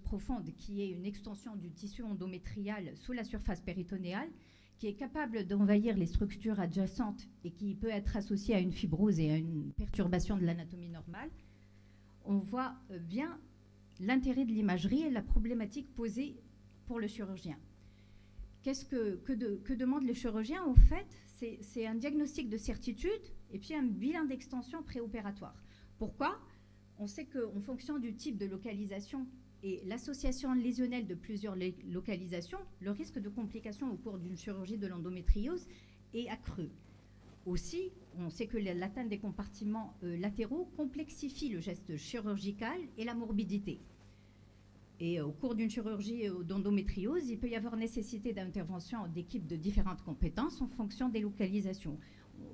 profonde, qui est une extension du tissu endométrial sous la surface péritonéale, qui est capable d'envahir les structures adjacentes et qui peut être associée à une fibrose et à une perturbation de l'anatomie normale, on voit bien l'intérêt de l'imagerie et la problématique posée pour le chirurgien. Que demande le chirurgien? En fait, c'est un diagnostic de certitude et puis un bilan d'extension préopératoire. Pourquoi? On sait qu'en fonction du type de localisation et l'association lésionnelle de plusieurs localisations, le risque de complications au cours d'une chirurgie de l'endométriose est accru. Aussi, on sait que l'atteinte des compartiments latéraux complexifie le geste chirurgical et la morbidité. Et au cours d'une chirurgie d'endométriose, il peut y avoir nécessité d'intervention d'équipes de différentes compétences en fonction des localisations.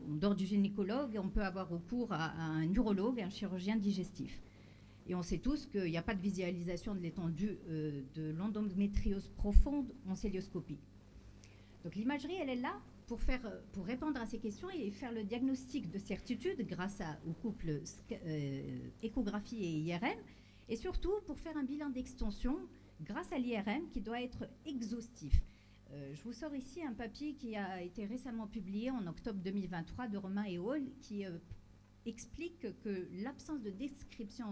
En dehors du gynécologue, on peut avoir recours à un urologue, un chirurgien digestif. Et on sait tous qu'il n'y a pas de visualisation de l'étendue de l'endométriose profonde en cœlioscopie. Donc l'imagerie, elle est là pour répondre à ces questions et faire le diagnostic de certitude grâce au couple échographie et IRM, et surtout pour faire un bilan d'extension grâce à l'IRM qui doit être exhaustif. Je vous sors ici un papier qui a été récemment publié en octobre 2023 de Romain et Hall qui explique que l'absence de description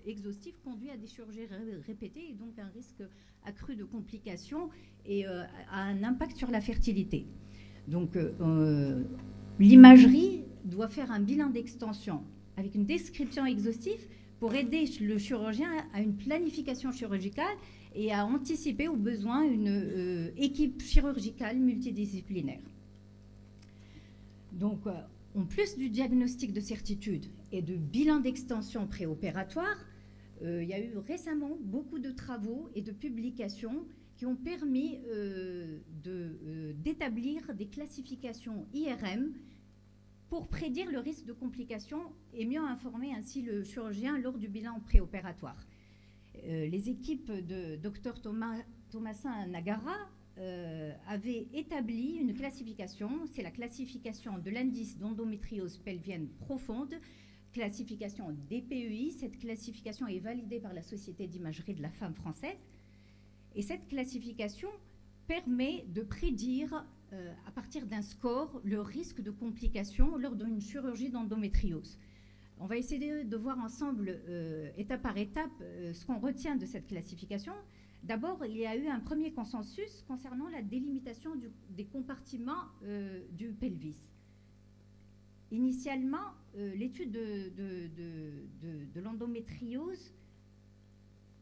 exhaustive conduit à des chirurgies répétées et donc un risque accru de complications et a un impact sur la fertilité. Donc l'imagerie doit faire un bilan d'extension avec une description exhaustive pour aider le chirurgien à une planification chirurgicale et à anticiper au besoin une équipe chirurgicale multidisciplinaire. Donc, en plus du diagnostic de certitude et de bilan d'extension préopératoire, il y a eu récemment beaucoup de travaux et de publications qui ont permis d'établir des classifications IRM pour prédire le risque de complications et mieux informer ainsi le chirurgien lors du bilan préopératoire. Les équipes de Dr Thomasin Nagara avaient établi une classification, c'est la classification de l'indice d'endométriose pelvienne profonde, classification DPEI. Cette classification est validée par la Société d'imagerie de la femme française. Et cette classification permet de prédire, à partir d'un score, le risque de complications lors d'une chirurgie d'endométriose. On va essayer de voir ensemble, étape par étape, ce qu'on retient de cette classification. D'abord, il y a eu un premier consensus concernant la délimitation des compartiments du pelvis. Initialement, l'étude de l'endométriose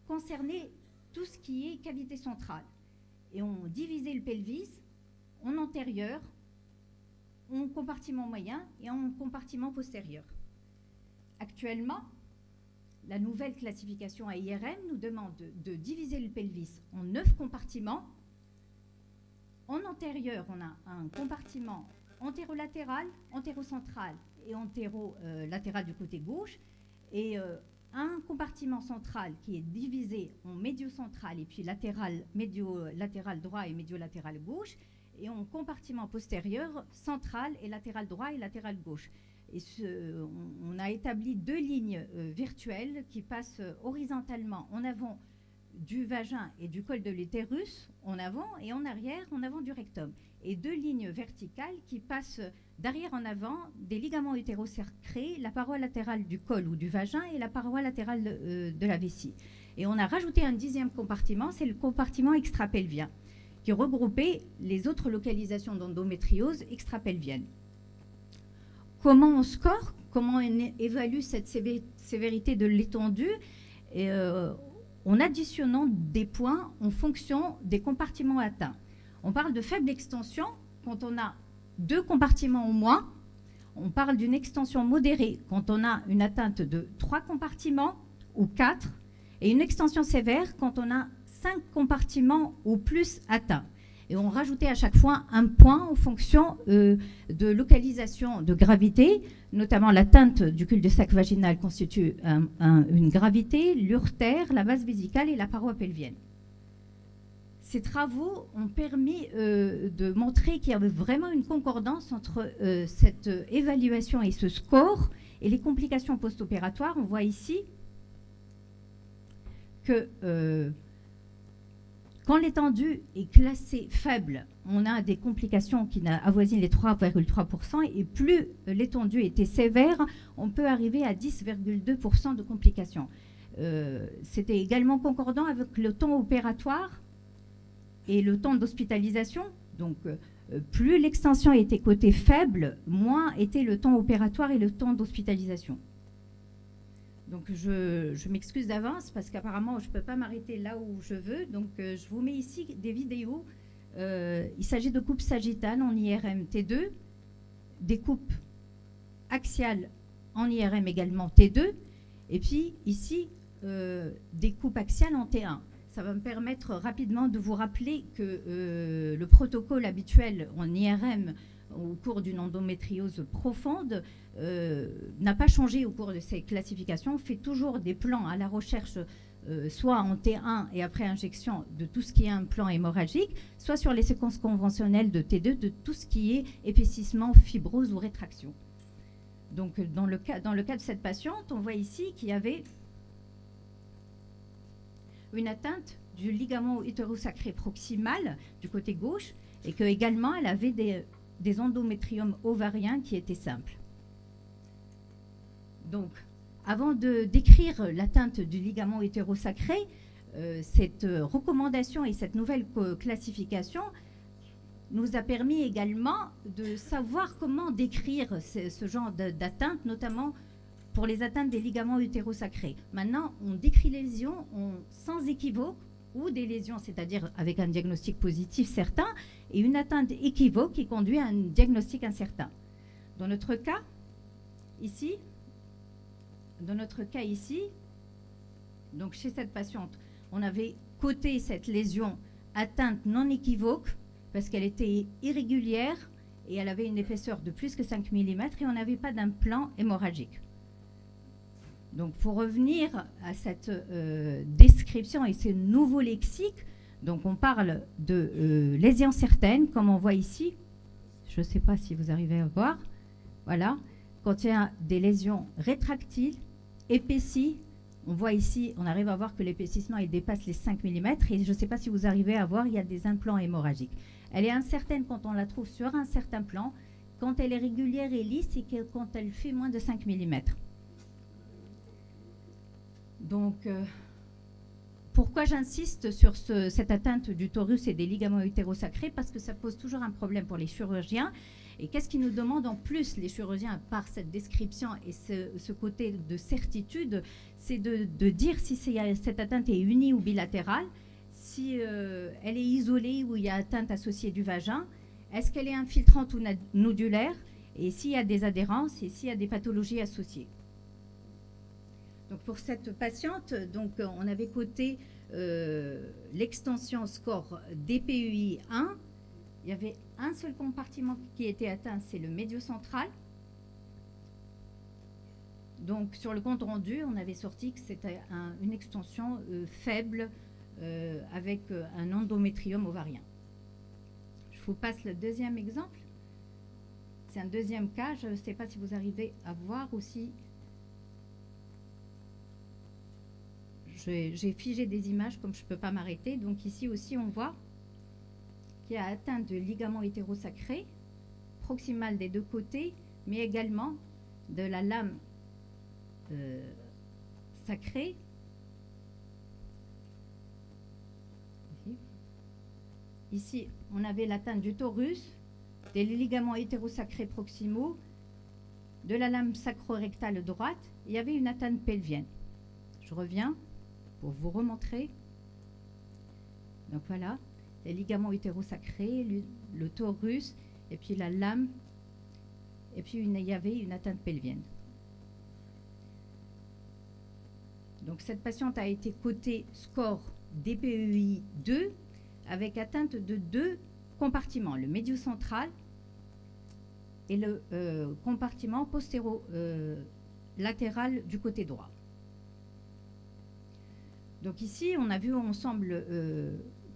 concernait tout ce qui est cavité centrale. Et on divisait le pelvis en antérieur, en compartiment moyen et en compartiment postérieur. Actuellement, la nouvelle classification à IRM nous demande de diviser le pelvis en 9 compartiments. En antérieur, on a un compartiment antérolatéral, antéro-central et antéro-latéral du côté gauche, et un compartiment central qui est divisé en médiocentral et puis médio-latéral droit et médio-latéral gauche, et en compartiment postérieur, central et latéral droit et latéral gauche. Et on a établi 2 lignes virtuelles qui passent horizontalement en avant du vagin et du col de l'utérus, en avant, et en arrière, en avant du rectum. Et 2 lignes verticales qui passent d'arrière en avant des ligaments utérosacrés, la paroi latérale du col ou du vagin et la paroi latérale de la vessie. Et on a rajouté un 10e compartiment, c'est le compartiment extrapelvien, qui regroupait les autres localisations d'endométriose extrapelvienne. Comment on score? Comment on évalue cette sévérité de l'étendue? En additionnant des points en fonction des compartiments atteints. On parle de faible extension quand on a 2 compartiments au moins. On parle d'une extension modérée quand on a une atteinte de 3 compartiments ou 4. Et une extension sévère quand on a 5 compartiments ou plus atteints. Et on rajoutait à chaque fois un point en fonction de localisation de gravité, notamment l'atteinte du cul-de-sac vaginal constitue une gravité, l'urtère, la base vésicale et la paroi pelvienne. Ces travaux ont permis de montrer qu'il y avait vraiment une concordance entre cette évaluation et ce score et les complications post-opératoires. On voit ici que quand l'étendue est classée faible, on a des complications qui avoisinent les 3,3%, et plus l'étendue était sévère, on peut arriver à 10,2% de complications. C'était également concordant avec le temps opératoire et le temps d'hospitalisation. Donc, plus l'extension était côté faible, moins était le temps opératoire et le temps d'hospitalisation. Donc, je m'excuse d'avance parce qu'apparemment, je ne peux pas m'arrêter là où je veux. Donc, je vous mets ici des vidéos. Il s'agit de coupes sagittales en IRM T2, des coupes axiales en IRM également T2, et puis ici, des coupes axiales en T1. Ça va me permettre rapidement de vous rappeler que le protocole habituel en IRM au cours d'une endométriose profonde n'a pas changé au cours de ces classifications. On fait toujours des plans à la recherche, soit en T1 et après injection de tout ce qui est un plan hémorragique, soit sur les séquences conventionnelles de T2 de tout ce qui est épaississement, fibrose ou rétraction. Donc dans le cas de cette patiente, on voit ici qu'il y avait une atteinte du ligament utérosacré proximal du côté gauche et que également elle avait des endométriomes ovariens qui étaient simples. Donc, avant de décrire l'atteinte du ligament utérosacré, cette recommandation et cette nouvelle classification nous a permis également de savoir comment décrire ce genre d'atteinte, notamment pour les atteintes des ligaments utérosacrés. Maintenant, on décrit les lésions sans équivoque ou des lésions, c'est-à-dire avec un diagnostic positif certain, et une atteinte équivoque qui conduit à un diagnostic incertain. Dans notre cas ici, donc chez cette patiente, on avait coté cette lésion atteinte non équivoque parce qu'elle était irrégulière et elle avait une épaisseur de plus que 5 mm et on n'avait pas d'implant hémorragique. Donc, pour revenir à cette description et ce nouveau lexique, donc on parle de lésions certaines, comme on voit ici. Je ne sais pas si vous arrivez à voir. Voilà. Quand il y a des lésions rétractiles, épaissies, on voit ici, on arrive à voir que l'épaississement il dépasse les 5 mm. Et je ne sais pas si vous arrivez à voir, il y a des implants hémorragiques. Elle est incertaine quand on la trouve sur un certain plan, quand elle est régulière et lisse et quand elle fait moins de 5 mm. Donc, pourquoi j'insiste sur cette atteinte du torus et des ligaments utérosacrés? Parce que ça pose toujours un problème pour les chirurgiens. Et qu'est-ce qu'ils nous demandent en plus, les chirurgiens, par cette description et ce côté de certitude? C'est de dire si cette atteinte est unie ou bilatérale, si elle est isolée ou il y a atteinte associée du vagin, est-ce qu'elle est infiltrante ou nodulaire, et s'il y a des adhérences et s'il y a des pathologies associées. Donc pour cette patiente, donc, on avait coté l'extension score DPUI 1. Il y avait un seul compartiment qui était atteint, c'est le médiocentral. Donc sur le compte rendu, on avait sorti que c'était une extension faible avec un endométrium ovarien. Je vous passe le deuxième exemple. C'est un deuxième cas. Je ne sais pas si vous arrivez à voir aussi. J'ai figé des images comme je ne peux pas m'arrêter. Donc ici aussi, on voit qu'il y a atteinte de ligament hétérosacré, proximal des deux côtés, mais également de la lame sacrée. Ici, on avait l'atteinte du torus, des ligaments hétérosacrés proximaux, de la lame sacro-rectale droite. Il y avait une atteinte pelvienne. Je reviens pour vous remontrer. Donc voilà, les ligaments hétérosacrés, le torus, et puis la lame, et puis il y avait une atteinte pelvienne. Donc cette patiente a été cotée score DPEI 2 avec atteinte de deux compartiments, le médiocentral et le compartiment postéro-latéral du côté droit. Donc ici, on a vu ensemble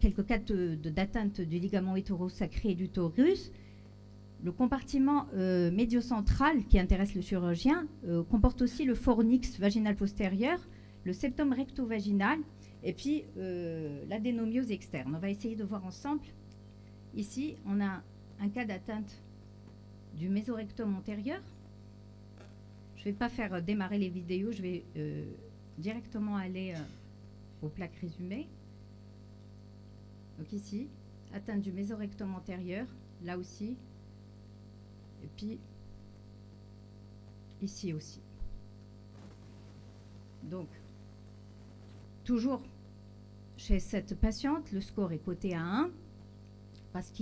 quelques cas d'atteinte du ligament hétérosacré et du torus. Le compartiment médiocentral qui intéresse le chirurgien comporte aussi le fornix vaginal postérieur, le septum recto-vaginal Et puis l'adénomiose externe. On va essayer de voir ensemble. Ici, on a un cas d'atteinte du mésorectum antérieur. Je ne vais pas faire démarrer les vidéos, je vais directement aller aux plaques résumées. Donc ici, atteinte du mésorectum antérieur, là aussi, et puis ici aussi. Donc, toujours chez cette patiente, le score est coté à 1 parce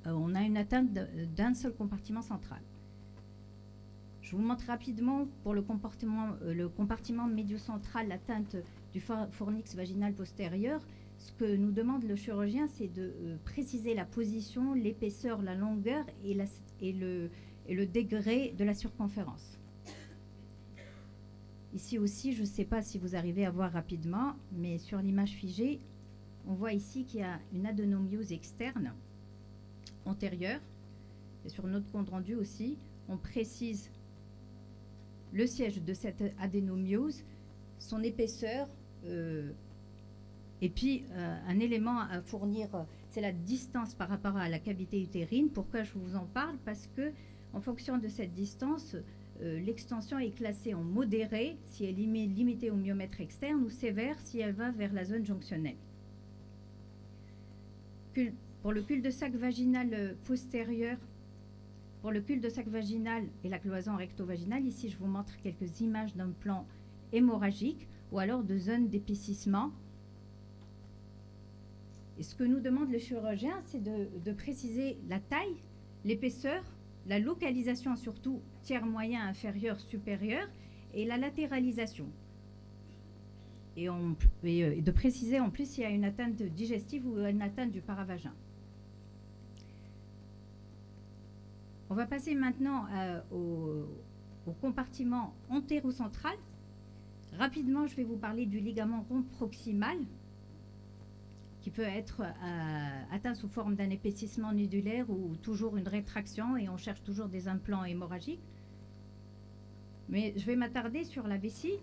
on a une atteinte d'un seul compartiment central. Je vous montre rapidement pour le compartiment médiocentral, l'atteinte du fornix vaginal postérieur. Ce que nous demande le chirurgien, c'est de préciser la position, l'épaisseur, la longueur et le degré de la circonférence. Ici aussi, je ne sais pas si vous arrivez à voir rapidement, mais sur l'image figée, on voit ici qu'il y a une adénomiose externe antérieure. Et sur notre compte rendu aussi, on précise le siège de cette adénomiose, son épaisseur, et puis un élément à fournir, c'est la distance par rapport à la cavité utérine. Pourquoi je vous en parle? Parce que en fonction de cette distance, l'extension est classée en modérée si elle est limitée au myomètre externe ou sévère si elle va vers la zone jonctionnelle. Pour le cul-de-sac vaginal postérieur, pour le cul-de-sac vaginal et la cloison recto-vaginale, ici je vous montre quelques images d'un plan hémorragique ou alors de zones d'épaississement. Et ce que nous demande le chirurgien, c'est de préciser la taille, l'épaisseur, la localisation surtout tiers moyen, inférieur, supérieur et la latéralisation. Et de préciser en plus s'il y a une atteinte digestive ou une atteinte du paravagin. On va passer maintenant au compartiment antérocentral. Rapidement, je vais vous parler du ligament rond proximal qui peut être atteint sous forme d'un épaississement nodulaire ou toujours une rétraction et on cherche toujours des implants hémorragiques. Mais je vais m'attarder sur la vessie.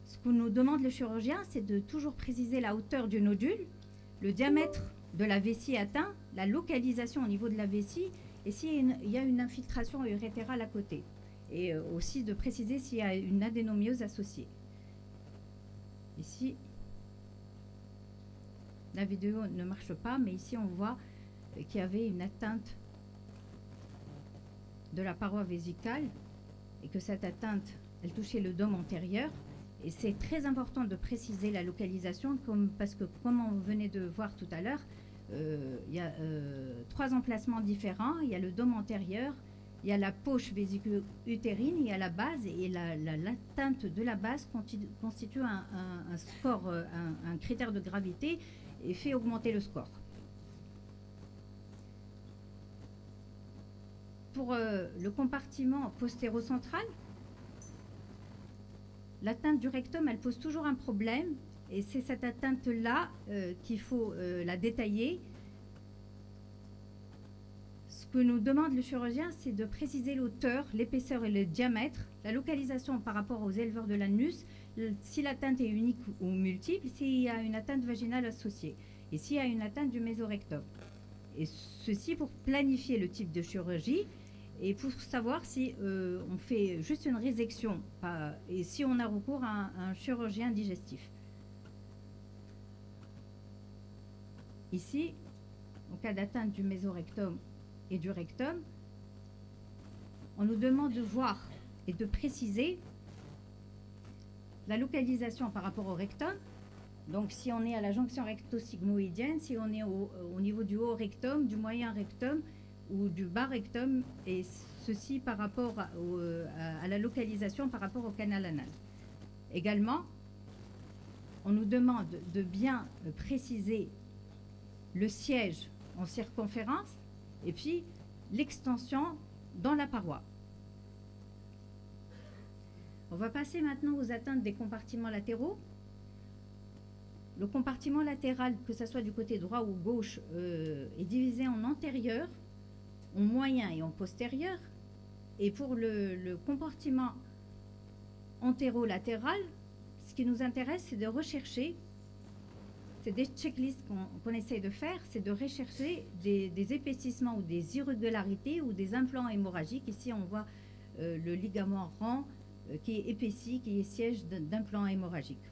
Ce que nous demande le chirurgien, c'est de toujours préciser la hauteur du nodule, le diamètre de la vessie atteint, la localisation au niveau de la vessie et s'il y a une infiltration urétérale à côté. Et aussi de préciser s'il y a une adénomiose associée. Ici, la vidéo ne marche pas, mais ici on voit qu'il y avait une atteinte de la paroi vésicale et que cette atteinte, elle touchait le dôme antérieur. Et c'est très important de préciser la localisation parce que, comme on venait de voir tout à l'heure, il y a 3 emplacements différents. Il y a le dôme antérieur, il y a la poche vésico-utérine, il y a la base et l'atteinte de la base constitue un score, un critère de gravité et fait augmenter le score. Pour le compartiment postérocentral, l'atteinte du rectum, elle pose toujours un problème et c'est cette atteinte-là qu'il faut la détailler. Ce que nous demande le chirurgien, c'est de préciser l'hauteur, l'épaisseur et le diamètre, la localisation par rapport aux éleveurs de l'anus, si l'atteinte est unique ou multiple, s'il y a une atteinte vaginale associée et s'il y a une atteinte du mésorectum. Et ceci pour planifier le type de chirurgie et pour savoir si on fait juste une résection et si on a recours à un chirurgien digestif. Ici, en cas d'atteinte du mésorectum et du rectum, on nous demande de voir et de préciser la localisation par rapport au rectum. Donc si on est à la jonction recto-sigmoïdienne, si on est au niveau du haut rectum, du moyen rectum ou du bas rectum, et ceci par rapport à la localisation par rapport au canal anal. Également, on nous demande de bien préciser le siège en circonférence et puis l'extension dans la paroi. On va passer maintenant aux atteintes des compartiments latéraux. Le compartiment latéral, que ce soit du côté droit ou gauche, est divisé en antérieur, en moyen et en postérieur. Et pour le compartiment antérolatéral, ce qui nous intéresse, c'est de rechercher, c'est des checklists qu'on essaye de faire, c'est de rechercher des épaississements ou des irrégularités ou des implants hémorragiques. Ici, on voit le ligament rang qui est épaissi, qui est siège d'implant hémorragique.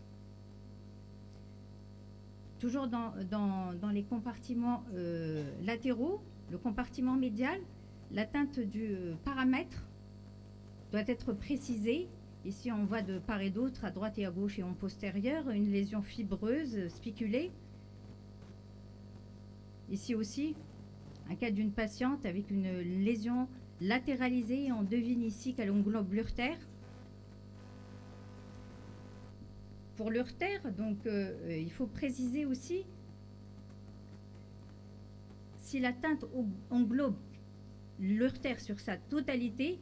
Toujours dans les compartiments latéraux, le compartiment médial, l'atteinte du paramètre doit être précisée. Ici, on voit de part et d'autre, à droite et à gauche et en postérieur, une lésion fibreuse, spiculée. Ici aussi, un cas d'une patiente avec une lésion latéralisée. On devine ici qu'elle englobe l'urtère. Pour l'urtère, donc, il faut préciser aussi si l'atteinte englobe l'urtère sur sa totalité.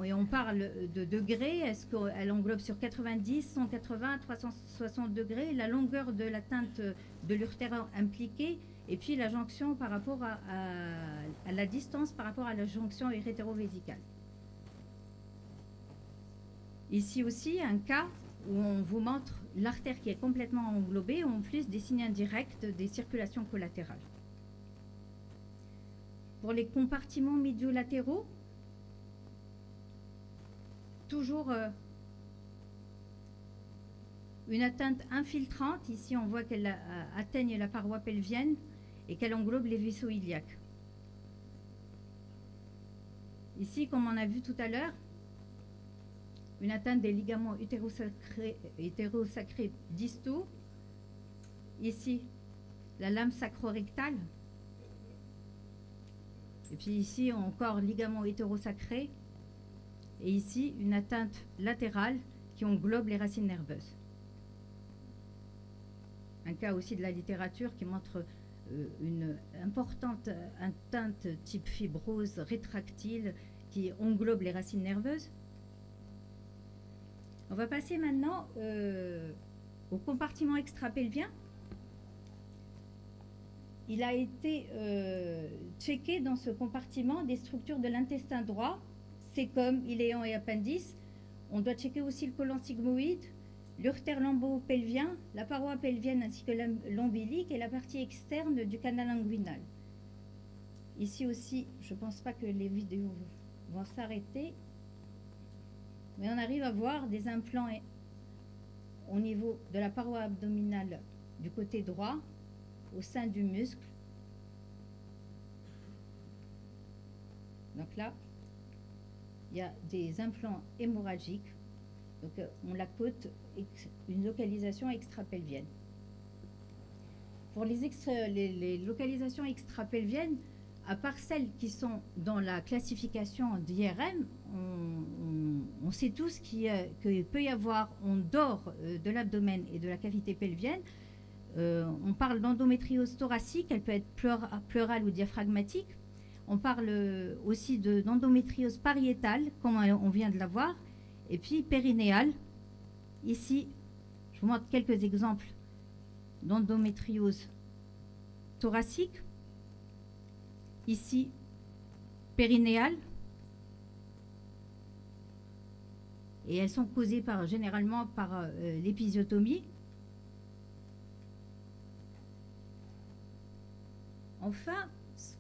Et on parle de degrés, est-ce qu'elle englobe sur 90, 180, 360 degrés, la longueur de l'atteinte de l'urtère impliquée, et puis la jonction par rapport à la distance par rapport à la jonction urétéro-vésicale. Ici aussi, un cas où on vous montre l'artère qui est complètement englobée, en plus des signes indirects des circulations collatérales. Pour les compartiments médiolatéraux, toujours une atteinte infiltrante. Ici, on voit qu'elle atteigne la paroi pelvienne et qu'elle englobe les vaisseaux iliaques. Ici, comme on a vu tout à l'heure, une atteinte des ligaments hétérosacrés distaux. Ici, la lame sacro-rectale. Et puis ici, encore ligament hétérosacré. Et ici, une atteinte latérale qui englobe les racines nerveuses. Un cas aussi de la littérature qui montre une importante atteinte type fibrose rétractile qui englobe les racines nerveuses. On va passer maintenant au compartiment extrapelvien. Il a été checké dans ce compartiment des structures de l'intestin droit, sécom, iléon et appendice. On doit checker aussi le côlon sigmoïde, l'urtère lombo-pelvien, la paroi pelvienne ainsi que l'ombilique et la partie externe du canal inguinal. Ici aussi, je ne pense pas que les vidéos vont s'arrêter, mais on arrive à voir des implants au niveau de la paroi abdominale du côté droit, au sein du muscle. Donc là, il y a des implants hémorragiques. Donc on la cote une localisation extrapelvienne. Pour les localisations extrapelviennes, à part celles qui sont dans la classification d'IRM, on sait tous qu'il peut y avoir en dehors de l'abdomen et de la cavité pelvienne. On parle d'endométriose thoracique, elle peut être pleurale ou diaphragmatique. On parle aussi d'endométriose pariétale, comme on vient de la voir, et puis périnéale. Ici, je vous montre quelques exemples d'endométriose thoracique. Ici, périnéale. Et elles sont causées généralement par l'épisiotomie. Enfin,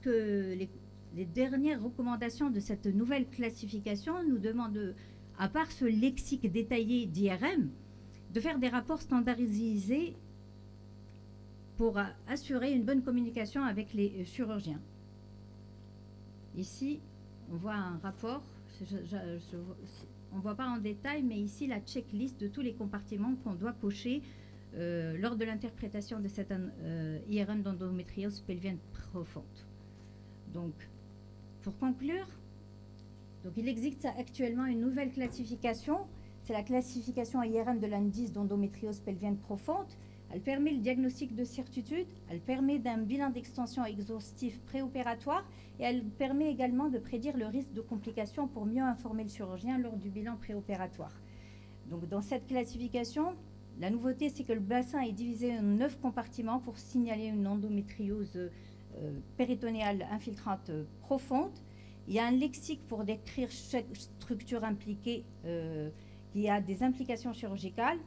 les dernières recommandations de cette nouvelle classification nous demandent, à part ce lexique détaillé d'IRM, de faire des rapports standardisés pour assurer une bonne communication avec les chirurgiens. Ici, on voit un rapport, on ne voit pas en détail, mais ici la checklist de tous les compartiments qu'on doit cocher lors de l'interprétation de cette IRM d'endométriose pelvienne profonde. Donc, pour conclure, donc il existe actuellement une nouvelle classification, c'est la classification IRM de l'indice d'endométriose pelvienne profonde. Elle permet le diagnostic de certitude, elle permet d'un bilan d'extension exhaustif préopératoire et elle permet également de prédire le risque de complications pour mieux informer le chirurgien lors du bilan préopératoire. Donc dans cette classification, la nouveauté c'est que le bassin est divisé en 9 compartiments pour signaler une endométriose péritonéale infiltrante profonde. Il y a un lexique pour décrire chaque structure impliquée qui a des implications chirurgicales,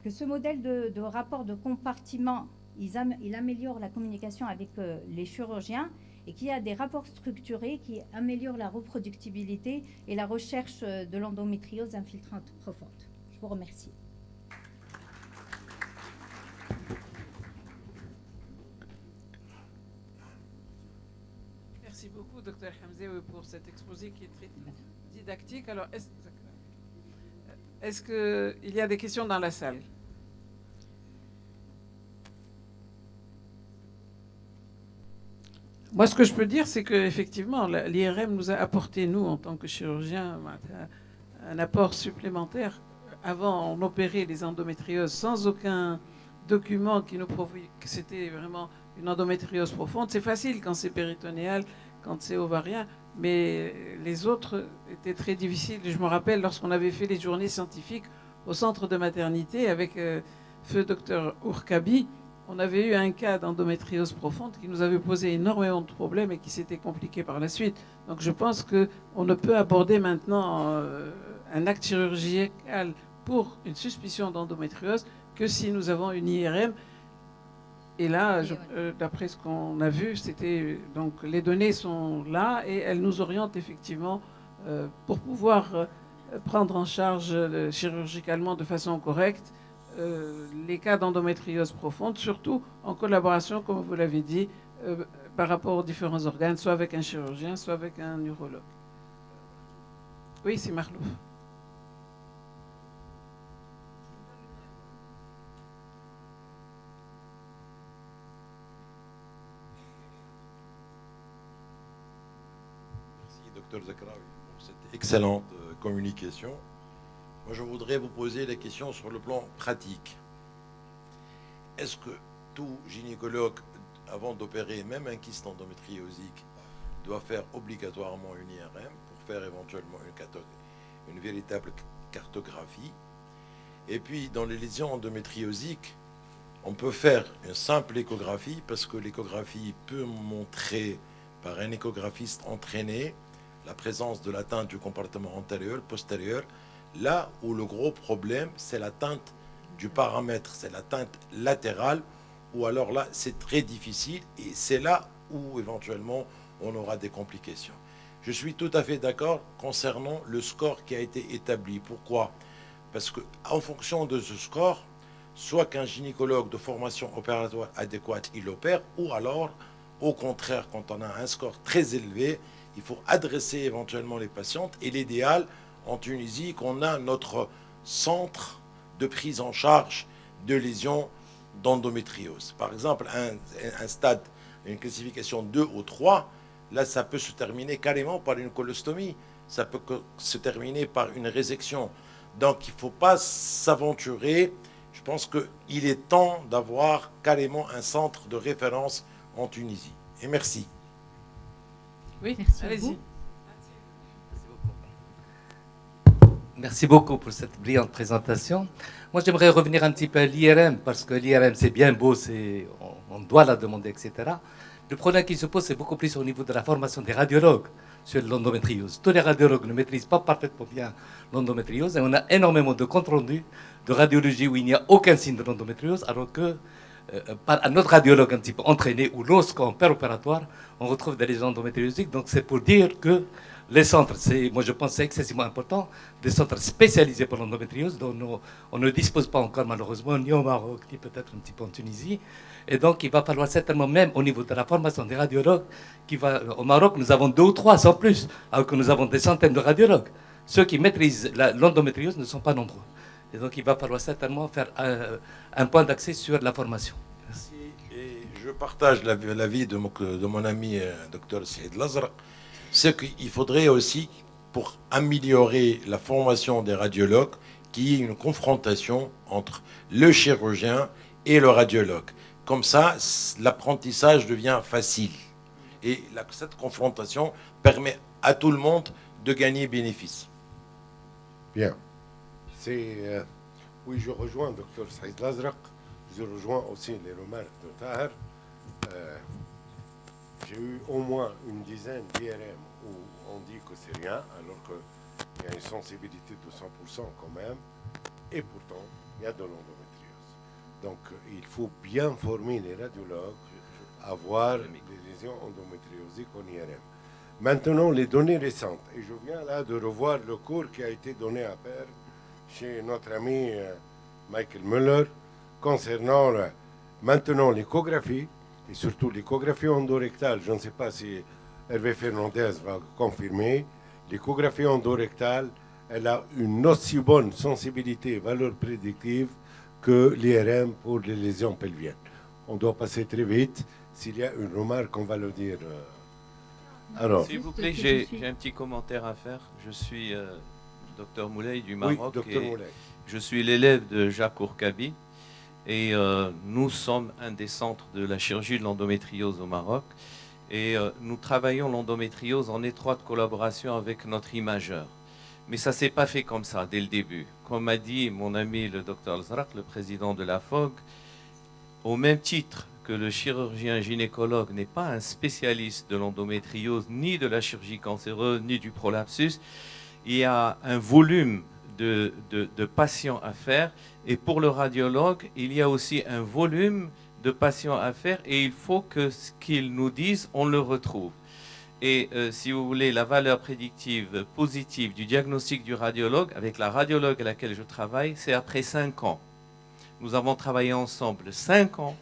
que ce modèle de rapport de compartiment, il améliore la communication avec les chirurgiens et qui a des rapports structurés qui améliorent la reproductibilité et la recherche de l'endométriose infiltrante profonde. Je vous remercie. Merci beaucoup, Dr Hamzaoui, pour cet exposé qui est très didactique. Alors, est-ce qu'il y a des questions dans la salle? Moi, ce que je peux dire, c'est qu'effectivement, l'IRM nous a apporté, nous, en tant que chirurgiens, un apport supplémentaire. Avant, on opérait les endométrioses sans aucun document qui nous prouve que c'était vraiment une endométriose profonde. C'est facile quand c'est péritonéal, quand c'est ovarien, mais les autres étaient très difficiles. Je me rappelle lorsqu'on avait fait les journées scientifiques au centre de maternité avec feu docteur Ourkabi, on avait eu un cas d'endométriose profonde qui nous avait posé énormément de problèmes et qui s'était compliqué par la suite. Donc je pense qu'on ne peut aborder maintenant un acte chirurgical pour une suspicion d'endométriose que si nous avons une IRM. Et là, d'après ce qu'on a vu, donc les données sont là et elles nous orientent effectivement pour pouvoir prendre en charge chirurgicalement de façon correcte les cas d'endométriose profonde, surtout en collaboration, comme vous l'avez dit, par rapport aux différents organes, soit avec un chirurgien, soit avec un urologue. Oui, c'est Marlouf. Dr Zakraoui, pour cette excellente communication. Moi, je voudrais vous poser la question sur le plan pratique. Est-ce que tout gynécologue, avant d'opérer même un kyste endométriosique, doit faire obligatoirement une IRM pour faire éventuellement une véritable cartographie? Et puis, dans les lésions endométriosiques, on peut faire une simple échographie parce que l'échographie peut montrer par un échographiste entraîné la présence de l'atteinte du compartiment antérieur, postérieur, là où le gros problème, c'est l'atteinte du paramètre, c'est l'atteinte latérale, ou alors là, c'est très difficile, et c'est là où éventuellement on aura des complications. Je suis tout à fait d'accord concernant le score qui a été établi. Pourquoi? Parce qu'en fonction de ce score, soit qu'un gynécologue de formation opératoire adéquate, il opère, ou alors, au contraire, quand on a un score très élevé, il faut adresser éventuellement les patientes. Et l'idéal, en Tunisie, qu'on a notre centre de prise en charge de lésions d'endométriose. Par exemple, un stade, une classification 2 ou 3, là, ça peut se terminer carrément par une colostomie. Ça peut se terminer par une résection. Donc, il ne faut pas s'aventurer. Je pense qu'il est temps d'avoir carrément un centre de référence en Tunisie. Et merci. Oui, allez-y. Merci beaucoup pour cette brillante présentation. Moi, j'aimerais revenir un petit peu à l'IRM, parce que l'IRM, c'est bien beau, on doit la demander, etc. Le problème qui se pose, c'est beaucoup plus au niveau de la formation des radiologues sur l'endométriose. Tous les radiologues ne maîtrisent pas parfaitement bien l'endométriose, et on a énormément de comptes rendus de radiologie où il n'y a aucun signe de l'endométriose, alors que par un autre radiologue un petit peu entraîné, ou lorsqu'en père-opératoire, on retrouve des lésions endométriosiques. Donc c'est pour dire que les centres, moi je pense que c'est excessivement important, des centres spécialisés pour l'endométriose, dont on ne dispose pas encore malheureusement, ni au Maroc, ni peut-être un petit peu en Tunisie. Et donc il va falloir certainement, même au niveau de la formation des radiologues, au Maroc nous avons 2 ou 3 sans plus, alors que nous avons des centaines de radiologues. Ceux qui maîtrisent l'endométriose ne sont pas nombreux. Et donc, il va falloir certainement faire un point d'accès sur la formation. Merci. Et je partage l'avis de mon ami Dr Saïd Lazraq. C'est qu'il faudrait aussi, pour améliorer la formation des radiologues, qu'il y ait une confrontation entre le chirurgien et le radiologue. Comme ça, l'apprentissage devient facile. Et cette confrontation permet à tout le monde de gagner bénéfice. Bien. Oui, je rejoins Dr Saïd Lazraq. Je rejoins aussi les remarques de Tahar. J'ai eu au moins une dizaine d'IRM où on dit que c'est rien, alors que Il y a une sensibilité de 100% quand même, et pourtant, il y a de l'endométriose. Donc, il faut bien former les radiologues à voir les lésions endométriosiques en IRM. Maintenant, les données récentes. Et je viens là de revoir le cours qui a été donné à Perth chez notre ami Michael Muller concernant maintenant l'échographie, et surtout l'échographie endorectale. Je ne sais pas si Hervé Fernandez va confirmer. L'échographie endorectale, elle a une aussi bonne sensibilité et valeur prédictive que l'IRM pour les lésions pelviennes. On doit passer très vite. S'il y a une remarque, on va le dire. Alors, s'il vous plaît, j'ai un petit commentaire à faire. Je suis docteur Moulay du Maroc. Oui, docteur Moulay. Je suis l'élève de Jacques Ourkabi. Et nous sommes un des centres de la chirurgie de l'endométriose au Maroc. Et nous travaillons l'endométriose en étroite collaboration avec notre imageur. Mais ça ne s'est pas fait comme ça dès le début. Comme a dit mon ami le docteur Al-Zraq, le président de la FOG, au même titre que le chirurgien gynécologue n'est pas un spécialiste de l'endométriose, ni de la chirurgie cancéreuse, ni du prolapsus, il y a un volume de patients à faire. Et pour le radiologue, il y a aussi un volume de patients à faire. Et il faut que ce qu'ils nous disent, on le retrouve. Et si vous voulez, la valeur prédictive positive du diagnostic du radiologue, avec la radiologue à laquelle je travaille, c'est après 5 ans. Nous avons travaillé ensemble 5 ans.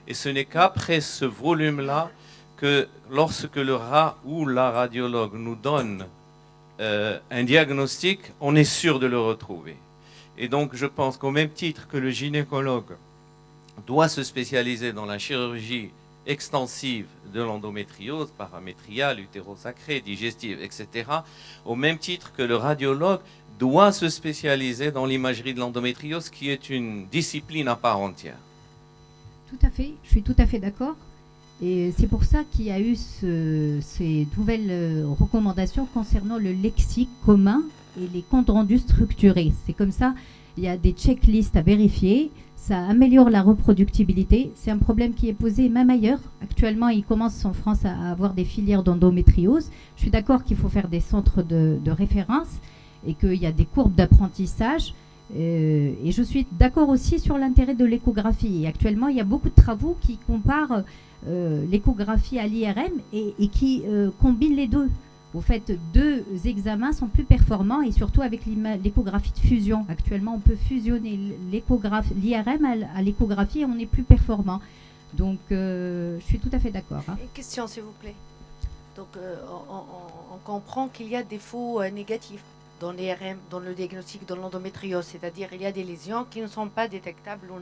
Et ce n'est qu'après ce volume-là que lorsque le rat ou la radiologue nous donne un diagnostic, on est sûr de le retrouver. Et donc je pense qu'au même titre que le gynécologue doit se spécialiser dans la chirurgie extensive de l'endométriose, paramétriale, utérosacrée, digestive, etc., au même titre que le radiologue doit se spécialiser dans l'imagerie de l'endométriose, qui est une discipline à part entière. Tout à fait, je suis tout à fait d'accord. Et c'est pour ça qu'il y a eu ces nouvelles recommandations concernant le lexique commun et les comptes rendus structurés. C'est comme ça, il y a des checklists à vérifier, ça améliore la reproductibilité. C'est un problème qui est posé même ailleurs. Actuellement, il commence en France à avoir des filières d'endométriose. Je suis d'accord qu'il faut faire des centres de référence et qu'il y a des courbes d'apprentissage. Et je suis d'accord aussi sur l'intérêt de l'échographie. Et actuellement, il y a beaucoup de travaux qui comparent l'échographie à l'IRM et qui combinent les deux. Au fait, 2 examens sont plus performants et surtout avec l'échographie de fusion. Actuellement, on peut fusionner l'IRM à l'échographie et on est plus performant. Donc, je suis tout à fait d'accord. Hein. Une question, s'il vous plaît. Donc, on comprend qu'il y a des faux négatifs dans l'IRM, dans le diagnostic de l'endométriose, c'est-à-dire il y a des lésions qui ne sont pas détectables ou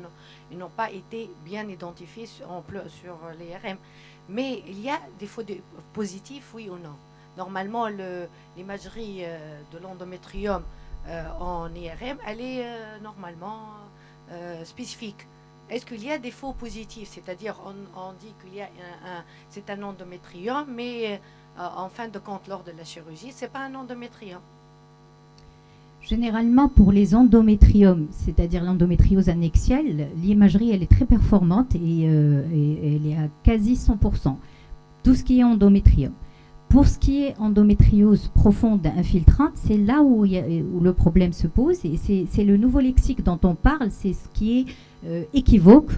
ils n'ont pas été bien identifiées sur l'IRM. Mais il y a des faux positifs, oui ou non? Normalement, l'imagerie de l'endométrium en IRM, elle est normalement spécifique. Est-ce qu'il y a des faux positifs? C'est-à-dire, on dit qu'il y a c'est un endométrium, mais en fin de compte, lors de la chirurgie, ce n'est pas un endométrium. Généralement, pour les endométriomes, c'est-à-dire l'endométriose annexiale, l'imagerie, elle est très performante et elle est à quasi 100%. Tout ce qui est endométrium. Pour ce qui est endométriose profonde infiltrante, c'est là où le problème se pose. Et c'est le nouveau lexique dont on parle, c'est ce qui est équivoque,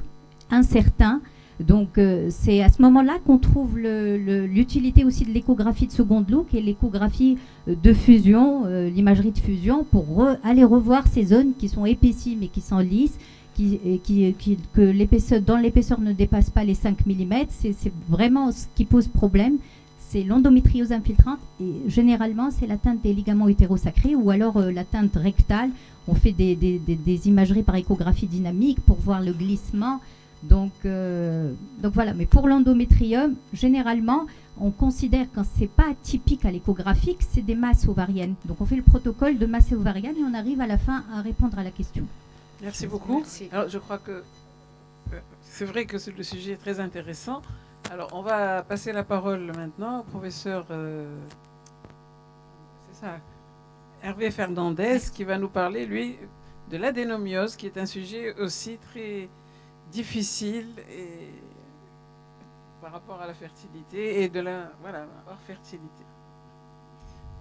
incertain. Donc, c'est à ce moment-là qu'on trouve l'utilité aussi de l'échographie de seconde look et l'échographie de fusion, l'imagerie de fusion, pour aller revoir ces zones qui sont épaissies mais qui sont lisses, que l'épaisseur ne dépasse pas les 5 mm. C'est vraiment ce qui pose problème. C'est l'endométriose infiltrante et généralement, c'est l'atteinte des ligaments utérosacrés ou alors l'atteinte rectale. On fait des imageries par échographie dynamique pour voir le glissement. Donc voilà, mais pour l'endométrium, généralement, on considère quand ce n'est pas typique à l'échographie que c'est des masses ovariennes. Donc on fait le protocole de masse ovarienne et on arrive à la fin à répondre à la question. Merci beaucoup. Merci. Alors, je crois que c'est vrai que le sujet est très intéressant. Alors, on va passer la parole maintenant au professeur Hervé Fernandez, qui va nous parler, lui, de l'adénomiose, qui est un sujet aussi très difficile par rapport à la fertilité et hors fertilité.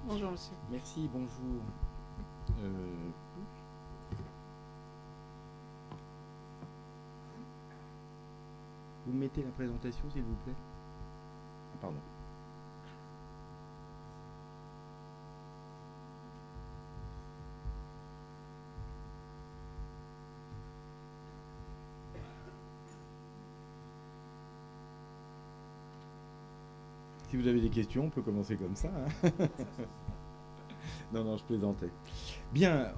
Bonjour, monsieur. Merci, bonjour. Vous mettez la présentation, s'il vous plaît. Ah, pardon. Si vous avez des questions, on peut commencer comme ça. Hein. Non, je plaisantais. Bien,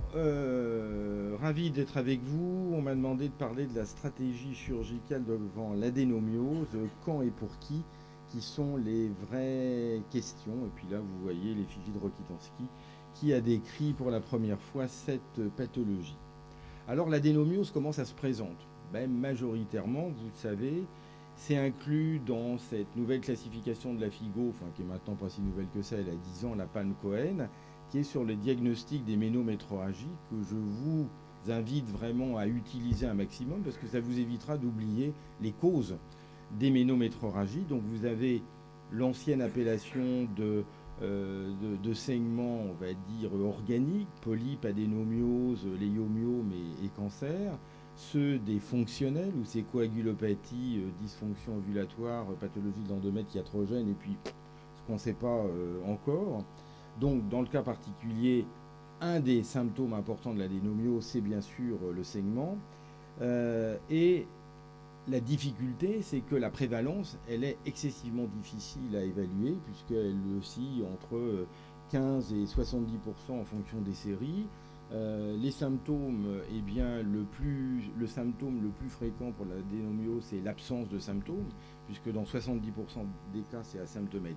ravi d'être avec vous. On m'a demandé de parler de la stratégie chirurgicale devant l'adénomiose, quand et pour qui sont les vraies questions. Et puis là, vous voyez l'effigie de Rokitansky qui a décrit pour la première fois cette pathologie. Alors, l'adénomiose, comment ça se présente? Majoritairement, vous le savez, c'est inclus dans cette nouvelle classification de la FIGO, qui est maintenant pas si nouvelle que ça, elle a 10 ans, la Palm-Cohen, qui est sur le diagnostic des ménométrorragies, que je vous invite vraiment à utiliser un maximum, parce que ça vous évitera d'oublier les causes des ménométrorragies. Donc vous avez l'ancienne appellation de saignement, on va dire, organique, polype, adénomiose, léiomyome et cancer. Ceux des fonctionnels, où c'est coagulopathie, dysfonction ovulatoire, pathologie de l'endomètre iatrogène, et puis ce qu'on ne sait pas encore. Donc, dans le cas particulier, un des symptômes importants de l'adénomiose, c'est bien sûr le saignement. Et la difficulté, c'est que la prévalence, elle est excessivement difficile à évaluer, puisqu'elle oscille entre 15 et 70% en fonction des séries. Les symptômes, le symptôme le plus fréquent pour l'adénomiose, c'est l'absence de symptômes, puisque dans 70% des cas, c'est asymptomatique.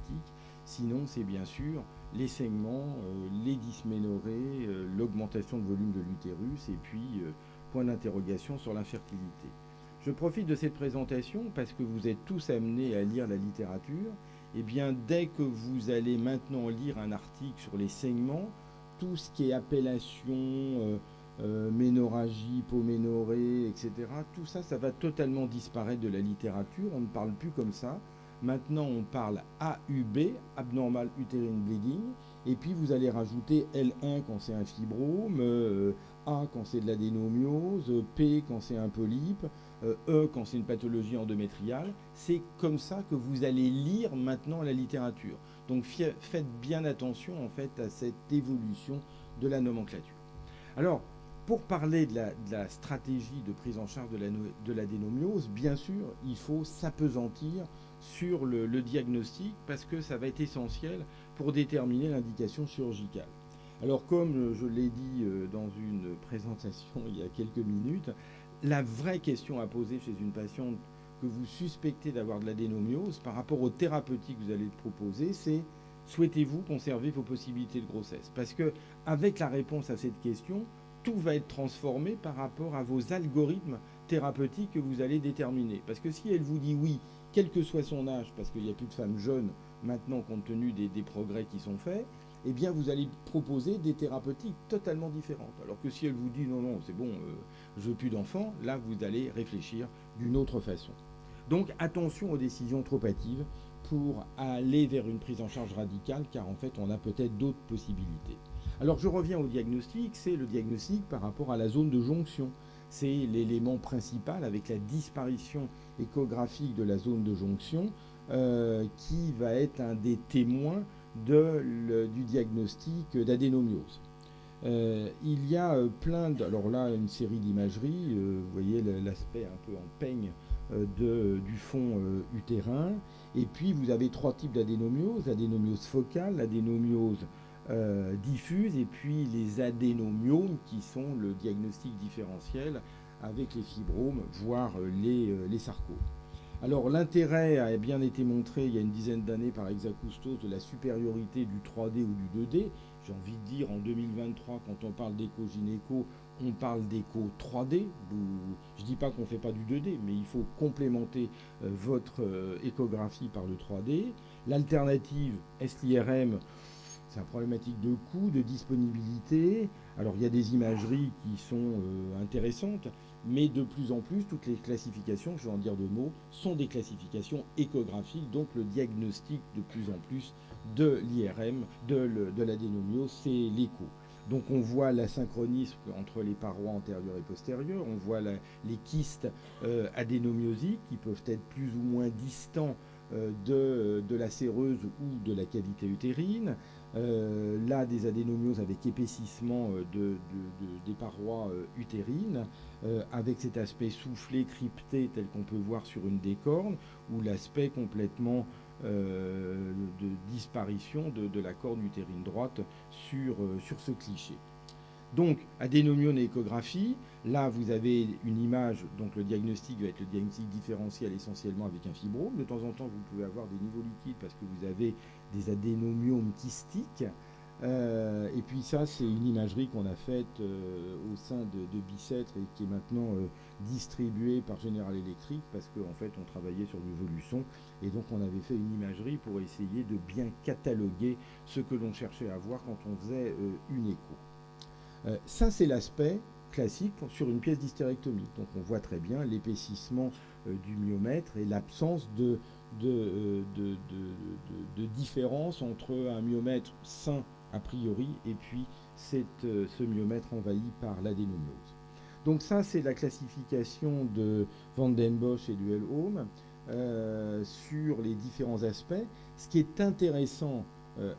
Sinon, c'est bien sûr les saignements, les dysménorrhées, l'augmentation de volume de l'utérus, et puis point d'interrogation sur l'infertilité. Je profite de cette présentation parce que vous êtes tous amenés à lire la littérature. Et bien, dès que vous allez maintenant lire un article sur les saignements, tout ce qui est appellation, ménorrhagie, hypoménorrhée, etc., tout ça, ça va totalement disparaître de la littérature. On ne parle plus comme ça. Maintenant, on parle AUB, Abnormal Uterine Bleeding, et puis vous allez rajouter L1 quand c'est un fibrome, A quand c'est de l'adénomiose, P quand c'est un polype, E quand c'est une pathologie endométriale. C'est comme ça que vous allez lire maintenant la littérature. Donc faites bien attention en fait à cette évolution de la nomenclature. Alors, pour parler de la stratégie de prise en charge de l'adénomiose, bien sûr, il faut s'appesantir sur le diagnostic parce que ça va être essentiel pour déterminer l'indication chirurgicale. Alors, comme je l'ai dit dans une présentation il y a quelques minutes, la vraie question à poser chez une patiente que vous suspectez d'avoir de l'adénomiose par rapport aux thérapeutiques que vous allez proposer, c'est souhaitez-vous conserver vos possibilités de grossesse? Parce que avec la réponse à cette question, tout va être transformé par rapport à vos algorithmes thérapeutiques que vous allez déterminer. Parce que si elle vous dit oui, quel que soit son âge, parce qu'il n'y a plus de femmes jeunes maintenant compte tenu des progrès qui sont faits, eh bien vous allez proposer des thérapeutiques totalement différentes. Alors que si elle vous dit non, c'est bon, je veux plus d'enfants, là vous allez réfléchir d'une autre façon. Donc attention aux décisions trop hâtives pour aller vers une prise en charge radicale, car en fait on a peut-être d'autres possibilités. Alors je reviens au diagnostic, c'est le diagnostic par rapport à la zone de jonction. C'est l'élément principal avec la disparition échographique de la zone de jonction qui va être un des témoins du diagnostic d'adénomiose. Il y a alors là, une série d'imageries, vous voyez l'aspect un peu en peigne du fond utérin. Et puis vous avez trois types d'adénomiose, l'adénomiose focale, l'adénomiose diffuse, et puis les adénomyomes qui sont le diagnostic différentiel avec les fibromes, voire les sarcomes. Alors l'intérêt a bien été montré il y a une dizaine d'années par Exakoustos de la supériorité du 3D ou du 2D. J'ai envie de dire en 2023, quand on parle d'écho-gynéco, on parle d'écho 3D. Je ne dis pas qu'on ne fait pas du 2D, mais il faut complémenter votre échographie par le 3D. L'alternative SLIRM, c'est une problématique de coût, de disponibilité. Alors il y a des imageries qui sont intéressantes, mais de plus en plus, toutes les classifications, je vais en dire deux mots, sont des classifications échographiques, donc le diagnostic de plus en plus de l'IRM, de l'adénomiose, c'est l'écho. Donc on voit l'asynchronisme entre les parois antérieures et postérieures, on voit les kystes adénomiosiques qui peuvent être plus ou moins distants de la séreuse ou de la cavité utérine. Là, des adénomioses avec épaississement des parois utérines, avec cet aspect soufflé, crypté, tel qu'on peut voir sur une des cornes, ou l'aspect complètement de disparition de la corne utérine droite sur ce cliché. Donc, adénomione et échographie, là vous avez une image, donc le diagnostic va être le diagnostic différentiel essentiellement avec un fibrome. De temps en temps, vous pouvez avoir des niveaux liquides parce que vous avez des adénomiomes kystiques. Et puis ça, c'est une imagerie qu'on a faite au sein de Bicêtre et qui est maintenant distribuée par General Electric parce qu'en fait, on travaillait sur du Voluson et donc on avait fait une imagerie pour essayer de bien cataloguer ce que l'on cherchait à voir quand on faisait une écho. Ça, c'est l'aspect classique sur une pièce d'hystérectomie. Donc on voit très bien l'épaississement du myomètre et l'absence de différence entre un myomètre sain a priori et puis ce myomètre envahi par l'adénomiose. Donc ça, c'est la classification de Van den Bosch et du Hellholm sur les différents aspects. Ce qui est intéressant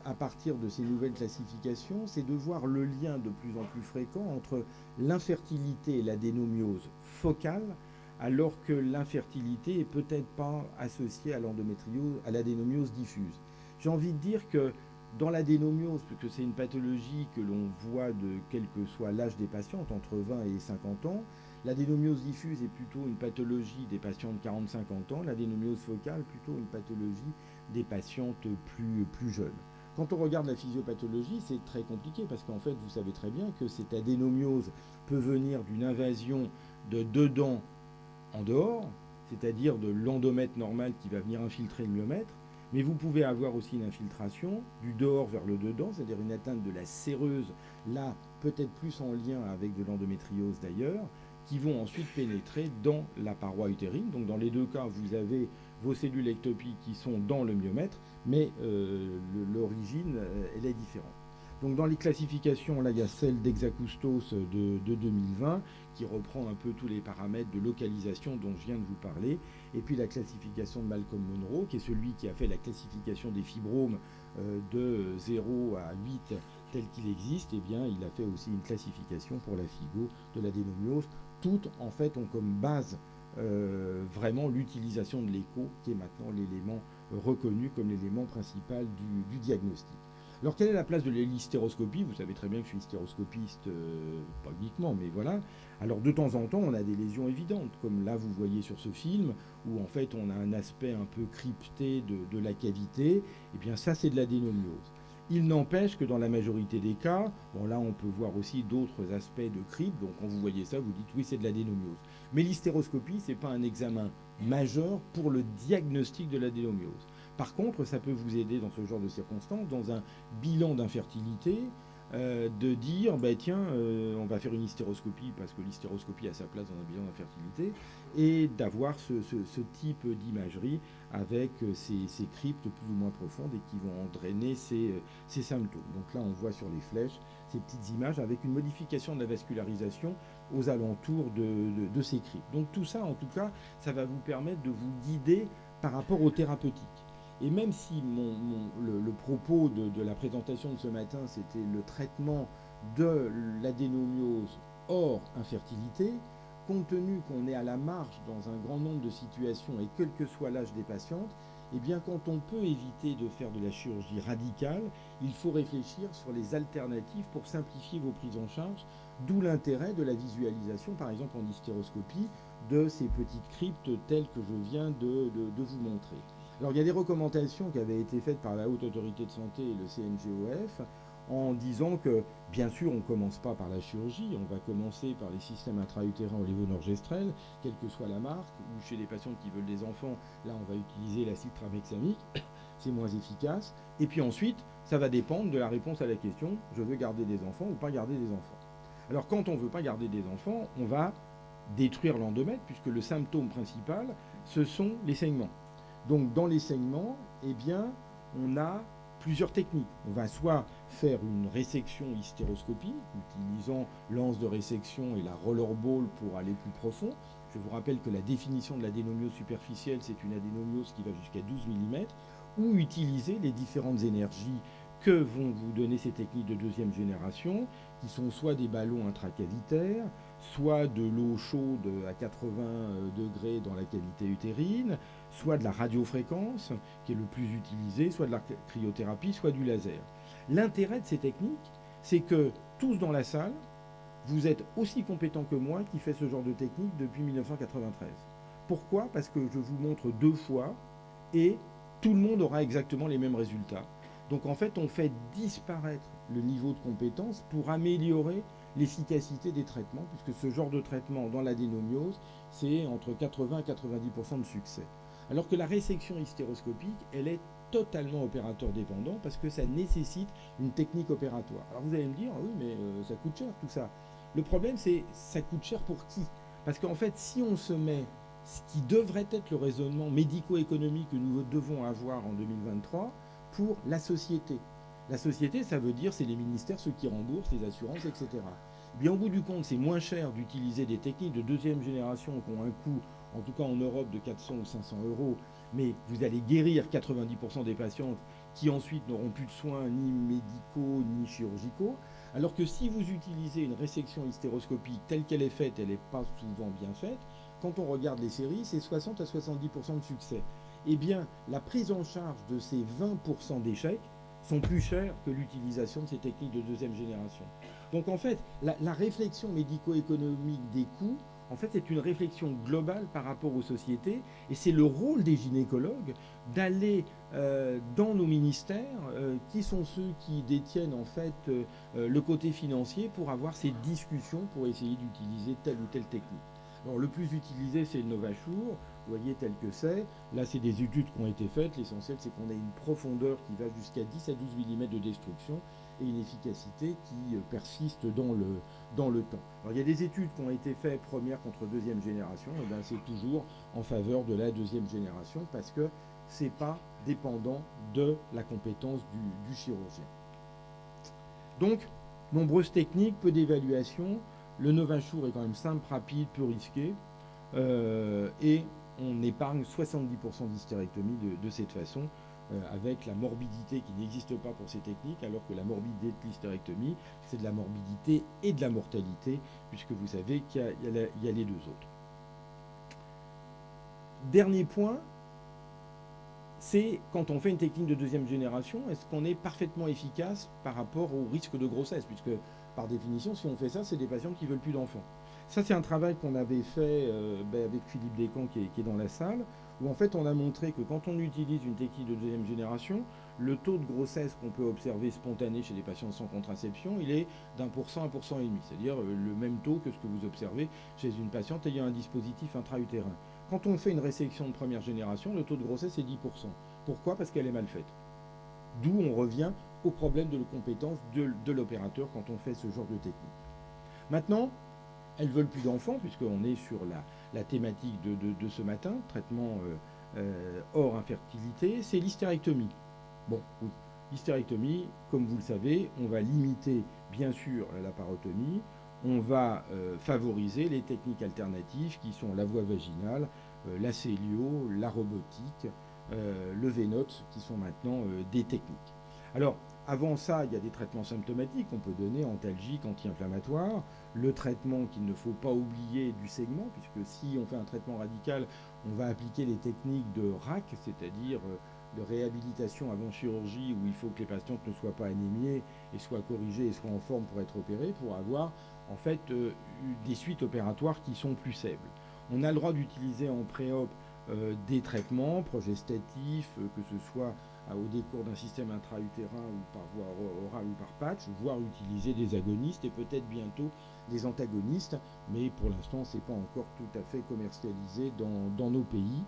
à partir de ces nouvelles classifications, c'est de voir le lien de plus en plus fréquent entre l'infertilité et l'adénomiose focale, alors que l'infertilité est peut-être pas associée à l'endométriose, à l'adénomiose diffuse. J'ai envie de dire que dans l'adénomiose, puisque c'est une pathologie que l'on voit de quel que soit l'âge des patientes, entre 20 et 50 ans, l'adénomiose diffuse est plutôt une pathologie des patients de 40-50 ans, l'adénomiose focale plutôt une pathologie des patientes plus jeunes. Quand on regarde la physiopathologie, c'est très compliqué parce qu'en fait, vous savez très bien que cette adénomiose peut venir d'une invasion de dedans en dehors, c'est-à-dire de l'endomètre normal qui va venir infiltrer le myomètre, mais vous pouvez avoir aussi une infiltration du dehors vers le dedans, c'est-à-dire une atteinte de la séreuse, là peut-être plus en lien avec de l'endométriose d'ailleurs, qui vont ensuite pénétrer dans la paroi utérine. Donc dans les deux cas, vous avez vos cellules ectopiques qui sont dans le myomètre, mais l'origine, elle est différente. Donc dans les classifications, là, il y a celle d'Exacoustos de 2020, qui reprend un peu tous les paramètres de localisation dont je viens de vous parler, et puis la classification de Malcolm Monroe, qui est celui qui a fait la classification des fibromes de 0 à 8 tel qu'il existe, et bien il a fait aussi une classification pour la FIGO de l'adénomiose. Toutes, en fait, ont comme base vraiment l'utilisation de l'écho, qui est maintenant l'élément reconnu comme l'élément principal du diagnostic. Alors, quelle est la place de l'hystéroscopie? Vous savez très bien que je suis hystéroscopiste, pas uniquement, mais voilà. Alors, de temps en temps, on a des lésions évidentes, comme là, vous voyez sur ce film, où en fait, on a un aspect un peu crypté de la cavité. Eh bien, ça, c'est de l'adénomiose. Il n'empêche que dans la majorité des cas, bon là on peut voir aussi d'autres aspects de crypte, donc quand vous voyez ça, vous dites oui c'est de l'adénomiose. Mais l'hystéroscopie, ce n'est pas un examen majeur pour le diagnostic de l'adénomiose. Par contre, ça peut vous aider dans ce genre de circonstances, dans un bilan d'infertilité, de dire, bah, tiens, on va faire une hystéroscopie parce que l'hystéroscopie a sa place dans un bilan d'infertilité, et d'avoir ce type d'imagerie avec ces cryptes plus ou moins profondes et qui vont entraîner ces symptômes. Donc là, on voit sur les flèches ces petites images avec une modification de la vascularisation aux alentours de ces cryptes. Donc tout ça, en tout cas, ça va vous permettre de vous guider par rapport aux thérapeutiques. Et même si le propos de la présentation de ce matin, c'était le traitement de l'adénomiose hors infertilité, compte tenu qu'on est à la marge dans un grand nombre de situations et quel que soit l'âge des patientes, eh bien quand on peut éviter de faire de la chirurgie radicale, il faut réfléchir sur les alternatives pour simplifier vos prises en charge, d'où l'intérêt de la visualisation, par exemple en hystéroscopie, de ces petites cryptes telles que je viens de vous montrer. Alors il y a des recommandations qui avaient été faites par la Haute Autorité de Santé et le CNGOF en disant que, bien sûr, on ne commence pas par la chirurgie, on va commencer par les systèmes intra-utérins oligonorgestrels, quelle que soit la marque, ou chez les patients qui veulent des enfants, là on va utiliser l'acide tramhexamique, c'est moins efficace. Et puis ensuite, ça va dépendre de la réponse à la question, je veux garder des enfants ou pas garder des enfants. Alors quand on ne veut pas garder des enfants, on va détruire l'endomètre, puisque le symptôme principal, ce sont les saignements. Donc dans les saignements, eh bien, on a plusieurs techniques. On va soit faire une résection hystéroscopique, utilisant l'anse de résection et la rollerball pour aller plus profond. Je vous rappelle que la définition de l'adénomiose superficielle, c'est une adénomiose qui va jusqu'à 12 mm, ou utiliser les différentes énergies que vont vous donner ces techniques de deuxième génération, qui sont soit des ballons intracavitaires, soit de l'eau chaude à 80 degrés dans la cavité utérine, soit de la radiofréquence, qui est le plus utilisé, soit de la cryothérapie, soit du laser. L'intérêt de ces techniques, c'est que tous dans la salle, vous êtes aussi compétents que moi qui fait ce genre de technique depuis 1993. Pourquoi ? Parce que je vous montre 2 fois et tout le monde aura exactement les mêmes résultats. Donc en fait, on fait disparaître le niveau de compétence pour améliorer l'efficacité des traitements, puisque ce genre de traitement dans l'adénomiose, c'est entre 80 et 90% de succès. Alors que la résection hystéroscopique, elle est totalement opérateur dépendant parce que ça nécessite une technique opératoire. Alors vous allez me dire, ah oui, mais ça coûte cher tout ça. Le problème, c'est ça coûte cher pour qui ? Parce qu'en fait, si on se met ce qui devrait être le raisonnement médico-économique que nous devons avoir en 2023 pour la société. La société, ça veut dire, c'est les ministères, ceux qui remboursent, les assurances, etc. Bien, au bout du compte, c'est moins cher d'utiliser des techniques de deuxième génération qui ont un coût, en tout cas en Europe, de 400 ou 500 €, mais vous allez guérir 90% des patientes qui ensuite n'auront plus de soins ni médicaux ni chirurgicaux. Alors que si vous utilisez une résection hystéroscopique telle qu'elle est faite, elle n'est pas souvent bien faite, quand on regarde les séries, c'est 60 à 70% de succès. Eh bien, la prise en charge de ces 20% d'échecs sont plus chers que l'utilisation de ces techniques de deuxième génération. Donc en fait, la réflexion médico-économique des coûts, en fait, c'est une réflexion globale par rapport aux sociétés, et c'est le rôle des gynécologues d'aller dans nos ministères, qui sont ceux qui détiennent en fait le côté financier, pour avoir ces discussions pour essayer d'utiliser telle ou telle technique. Alors, le plus utilisé, c'est le NovaSure, vous voyez tel que c'est. Là, c'est des études qui ont été faites. L'essentiel, c'est qu'on a une profondeur qui va jusqu'à 10 à 12 mm de destruction et une efficacité qui persiste dans le temps. Alors, il y a des études qui ont été faites première contre deuxième génération, et bien c'est toujours en faveur de la deuxième génération parce que c'est pas dépendant de la compétence du chirurgien. Donc, nombreuses techniques, peu d'évaluation. Le NovaSure est quand même simple, rapide, peu risqué, et on épargne 70% d'hystérectomie de cette façon, avec la morbidité qui n'existe pas pour ces techniques, alors que la morbidité de l'hystérectomie, c'est de la morbidité et de la mortalité, puisque vous savez qu'il y a les 2 autres. Dernier point, c'est quand on fait une technique de deuxième génération, est-ce qu'on est parfaitement efficace par rapport au risque de grossesse, puisque par définition, si on fait ça, c'est des patients qui ne veulent plus d'enfants. Ça, c'est un travail qu'on avait fait avec Philippe Descamps, qui est dans la salle, où en fait, on a montré que quand on utilise une technique de deuxième génération, le taux de grossesse qu'on peut observer spontané chez les patients sans contraception, il est d'1% à 1,5%, c'est-à-dire le même taux que ce que vous observez chez une patiente ayant un dispositif intra-utérin. Quand on fait une résection de première génération, le taux de grossesse est 10%. Pourquoi ? Parce qu'elle est mal faite. D'où on revient au problème de la compétence de l'opérateur quand on fait ce genre de technique. Maintenant, elles veulent plus d'enfants, puisqu'on est sur la thématique de ce matin, traitement hors infertilité, c'est l'hystérectomie. Bon, oui, l'hystérectomie, comme vous le savez, on va limiter bien sûr la laparotomie, on va favoriser les techniques alternatives qui sont la voie vaginale, la cellio, la robotique, le Vénote, qui sont maintenant des techniques. Alors, avant ça, il y a des traitements symptomatiques qu'on peut donner, antalgiques, anti-inflammatoires. Le traitement qu'il ne faut pas oublier du saignement, puisque si on fait un traitement radical, on va appliquer les techniques de RAC, c'est-à-dire de réhabilitation avant chirurgie, où il faut que les patientes ne soient pas anémiées et soient corrigées et soient en forme pour être opérées, pour avoir en fait des suites opératoires qui sont plus faibles. On a le droit d'utiliser en pré-op des traitements progestatifs, que ce soit au décours d'un système intra-utérin ou par voie orale ou par patch, voire utiliser des agonistes et peut-être bientôt des antagonistes, mais pour l'instant c'est pas encore tout à fait commercialisé dans nos pays.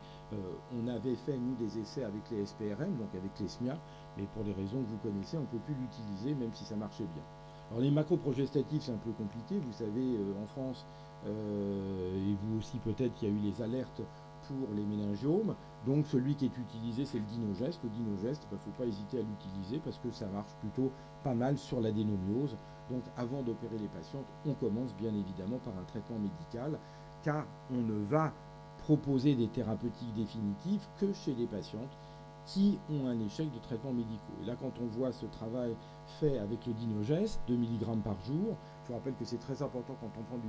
On avait fait nous des essais avec les SPRM, donc avec les SMIA, mais pour les raisons que vous connaissez, on ne peut plus l'utiliser même si ça marchait bien. Alors les macroprogestatifs, c'est un peu compliqué, vous savez, en France, et vous aussi peut-être, il y a eu les alertes pour les méningiomes. Donc celui qui est utilisé, c'est le Dinogest. Le Dinogest, il ne faut pas hésiter à l'utiliser parce que ça marche plutôt pas mal sur l'adénomiose. Donc avant d'opérer les patientes, on commence bien évidemment par un traitement médical, car on ne va proposer des thérapeutiques définitives que chez les patientes qui ont un échec de traitements médicaux. Et là, quand on voit ce travail fait avec le Dinogest, 2 mg par jour, je vous rappelle que c'est très important quand on prend du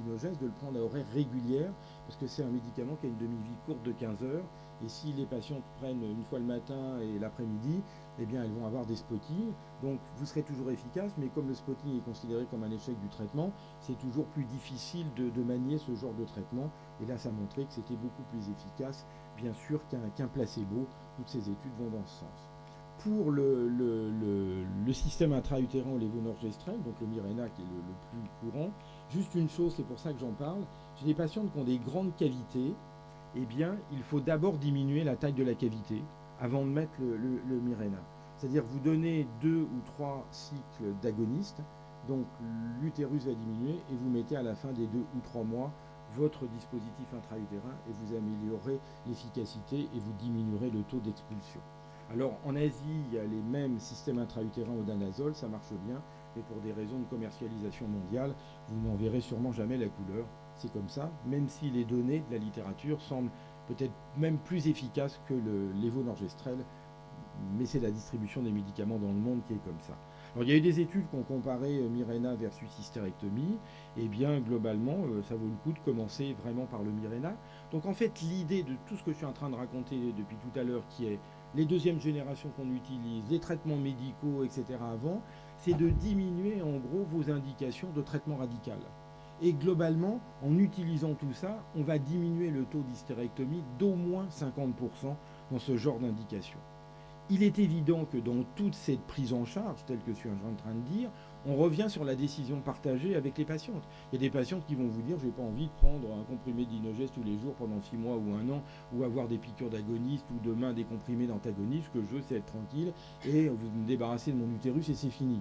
Dinogest de le prendre à horaire régulière, parce que c'est un médicament qui a une demi-vie courte de 15 heures, et si les patientes prennent une fois le matin et l'après-midi, eh bien elles vont avoir des spottings, donc vous serez toujours efficace, mais comme le spotting est considéré comme un échec du traitement, c'est toujours plus difficile de manier ce genre de traitement, et là ça montrait que c'était beaucoup plus efficace, bien sûr, qu'un placebo. Toutes ces études vont dans ce sens. Pour le système intra-utérin au lévonorgestrel, donc le Mirena qui est le plus courant, juste une chose, c'est pour ça que j'en parle, chez les patientes qui ont des grandes cavités, eh bien, il faut d'abord diminuer la taille de la cavité avant de mettre le Mirena. C'est-à-dire vous donnez 2 ou 3 cycles d'agonistes, donc l'utérus va diminuer et vous mettez à la fin des 2 ou 3 mois votre dispositif intra-utérin et vous améliorerez l'efficacité et vous diminuerez le taux d'expulsion. Alors en Asie, il y a les mêmes systèmes intra-utérins au danazol, ça marche bien, mais pour des raisons de commercialisation mondiale, vous n'en verrez sûrement jamais la couleur. C'est comme ça, même si les données de la littérature semblent peut-être même plus efficaces que le lévonorgestrel, mais c'est la distribution des médicaments dans le monde qui est comme ça. Alors, il y a eu des études qui ont comparé Mirena versus hystérectomie, et bien globalement, ça vaut le coup de commencer vraiment par le Mirena. Donc en fait, l'idée de tout ce que je suis en train de raconter depuis tout à l'heure, qui est les deuxièmes générations qu'on utilise, les traitements médicaux, etc. avant, c'est de diminuer en gros vos indications de traitement radical. Et globalement, en utilisant tout ça, on va diminuer le taux d'hystérectomie d'au moins 50% dans ce genre d'indication. Il est évident que dans toute cette prise en charge, telle que je suis en train de dire, on revient sur la décision partagée avec les patientes. Il y a des patientes qui vont vous dire « je n'ai pas envie de prendre un comprimé d'Inogest tous les jours pendant 6 mois ou 1 an, ou avoir des piqûres d'agonistes, ou demain des comprimés d'antagonistes, ce que je veux c'est être tranquille, et vous me débarrassez de mon utérus et c'est fini. »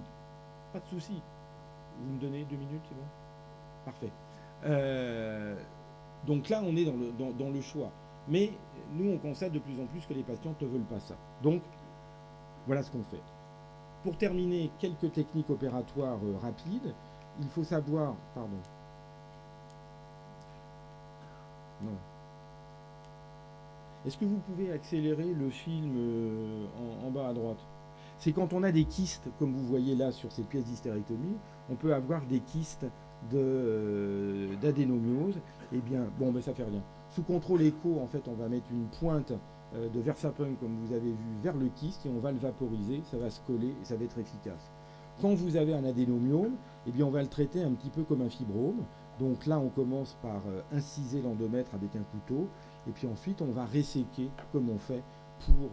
Pas de souci. Vous me donnez 2 minutes, c'est bon ? Parfait. Donc là, on est dans le choix. Mais nous, on constate de plus en plus que les patientes ne veulent pas ça. Donc, voilà ce qu'on fait. Pour terminer, quelques techniques opératoires rapides. Il faut savoir... Pardon. Non. Est-ce que vous pouvez accélérer le film en bas à droite ? C'est quand on a des kystes, comme vous voyez là sur cette pièce d'hystérectomie, on peut avoir des kystes d'adénomiose. Eh bien, bon, mais ça fait rien. Sous contrôle écho, en fait, on va mettre une pointe de Versapun, comme vous avez vu, vers le kyste et on va le vaporiser, ça va se coller et ça va être efficace. Quand vous avez un adénomiome, eh bien, on va le traiter un petit peu comme un fibrome. Donc là, on commence par inciser l'endomètre avec un couteau et puis ensuite, on va resséquer comme on fait pour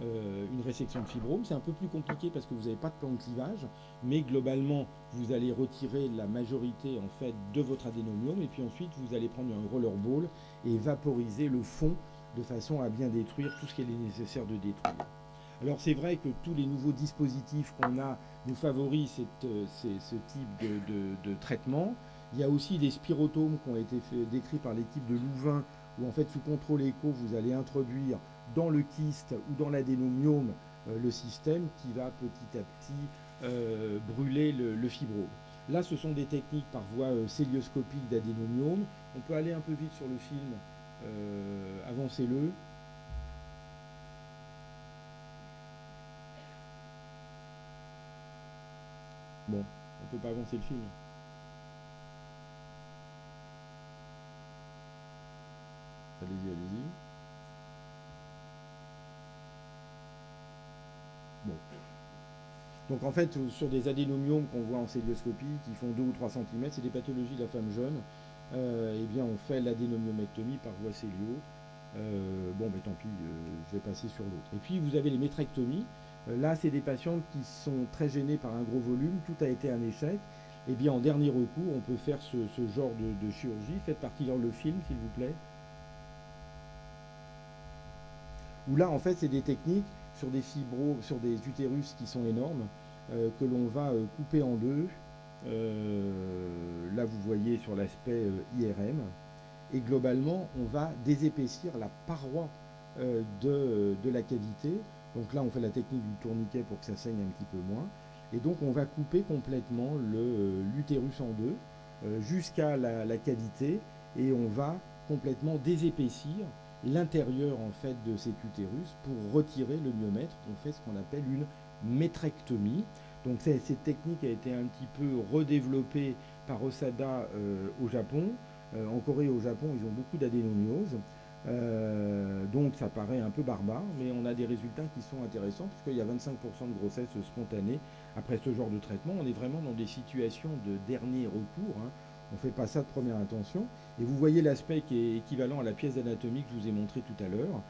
une résection de fibrome. C'est un peu plus compliqué parce que vous n'avez pas de plan de clivage, mais globalement, vous allez retirer la majorité en fait de votre adénomiome et puis ensuite, vous allez prendre un rollerball et vaporiser le fond de façon à bien détruire tout ce qu'il est nécessaire de détruire. Alors c'est vrai que tous les nouveaux dispositifs qu'on a nous favorisent ce type de traitement. Il y a aussi des spirotomes qui ont été décrits par l'équipe de Louvain, où en fait sous contrôle écho, vous allez introduire dans le kyste ou dans l'adénomiome le système qui va petit à petit brûler le fibrome. Là, ce sont des techniques par voie célioscopique d'adénomiome. On peut aller un peu vite sur le film. Avancez-le. Bon, on ne peut pas avancer le film. Allez-y, allez-y. Bon. Donc en fait, sur des adénomiomes qu'on voit en célioscopie, qui font 2 ou 3 cm, c'est des pathologies de la femme jeune. Eh bien, on fait l'adénomiomectomie par voie célio. Bon, mais tant pis, je vais passer sur l'autre. Et puis, vous avez les métrectomies. Là, c'est des patientes qui sont très gênées par un gros volume. Tout a été un échec. Eh bien, en dernier recours, on peut faire ce genre de chirurgie. Faites partir le film, s'il vous plaît. Où là, en fait, c'est des techniques sur des utérus qui sont énormes, que l'on va couper en deux Là, vous voyez sur l'aspect IRM. Et globalement, on va désépaissir la paroi de la cavité. Donc là, on fait la technique du tourniquet pour que ça saigne un petit peu moins. Et donc, on va couper complètement l'utérus en deux jusqu'à la cavité et on va complètement désépaissir l'intérieur en fait de cet utérus pour retirer le myomètre. On fait ce qu'on appelle une métrectomie. Donc cette technique a été un petit peu redéveloppée par Osada au Japon. En Corée et au Japon, ils ont beaucoup d'adénomiose. Donc ça paraît un peu barbare, mais on a des résultats qui sont intéressants puisqu'il y a 25% de grossesse spontanée après ce genre de traitement. On est vraiment dans des situations de dernier recours, hein. On ne fait pas ça de première intention. Et vous voyez l'aspect qui est équivalent à la pièce d'anatomie que je vous ai montré tout à l'heure.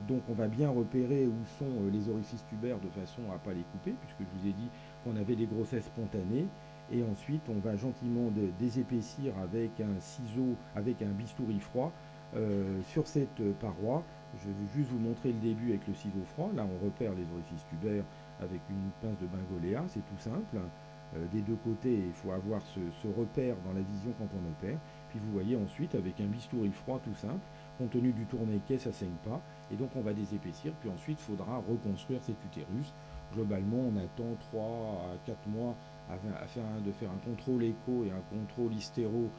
Donc on va bien repérer où sont les orifices tubaires de façon à ne pas les couper, puisque je vous ai dit qu'on avait des grossesses spontanées. Et ensuite, on va gentiment désépaissir avec un ciseau, avec un bistouri froid sur cette paroi. Je vais juste vous montrer le début avec le ciseau froid. Là, on repère les orifices tubaires avec une pince de Bengoléa, c'est tout simple. Des deux côtés, il faut avoir ce repère dans la vision quand on opère. Puis vous voyez ensuite, avec un bistouri froid tout simple, compte tenu du tourniquet, ça ne saigne pas. Et donc on va désépaissir, puis ensuite il faudra reconstruire cet utérus. Globalement, on attend 3 à 4 mois de faire un contrôle écho et un contrôle hystéro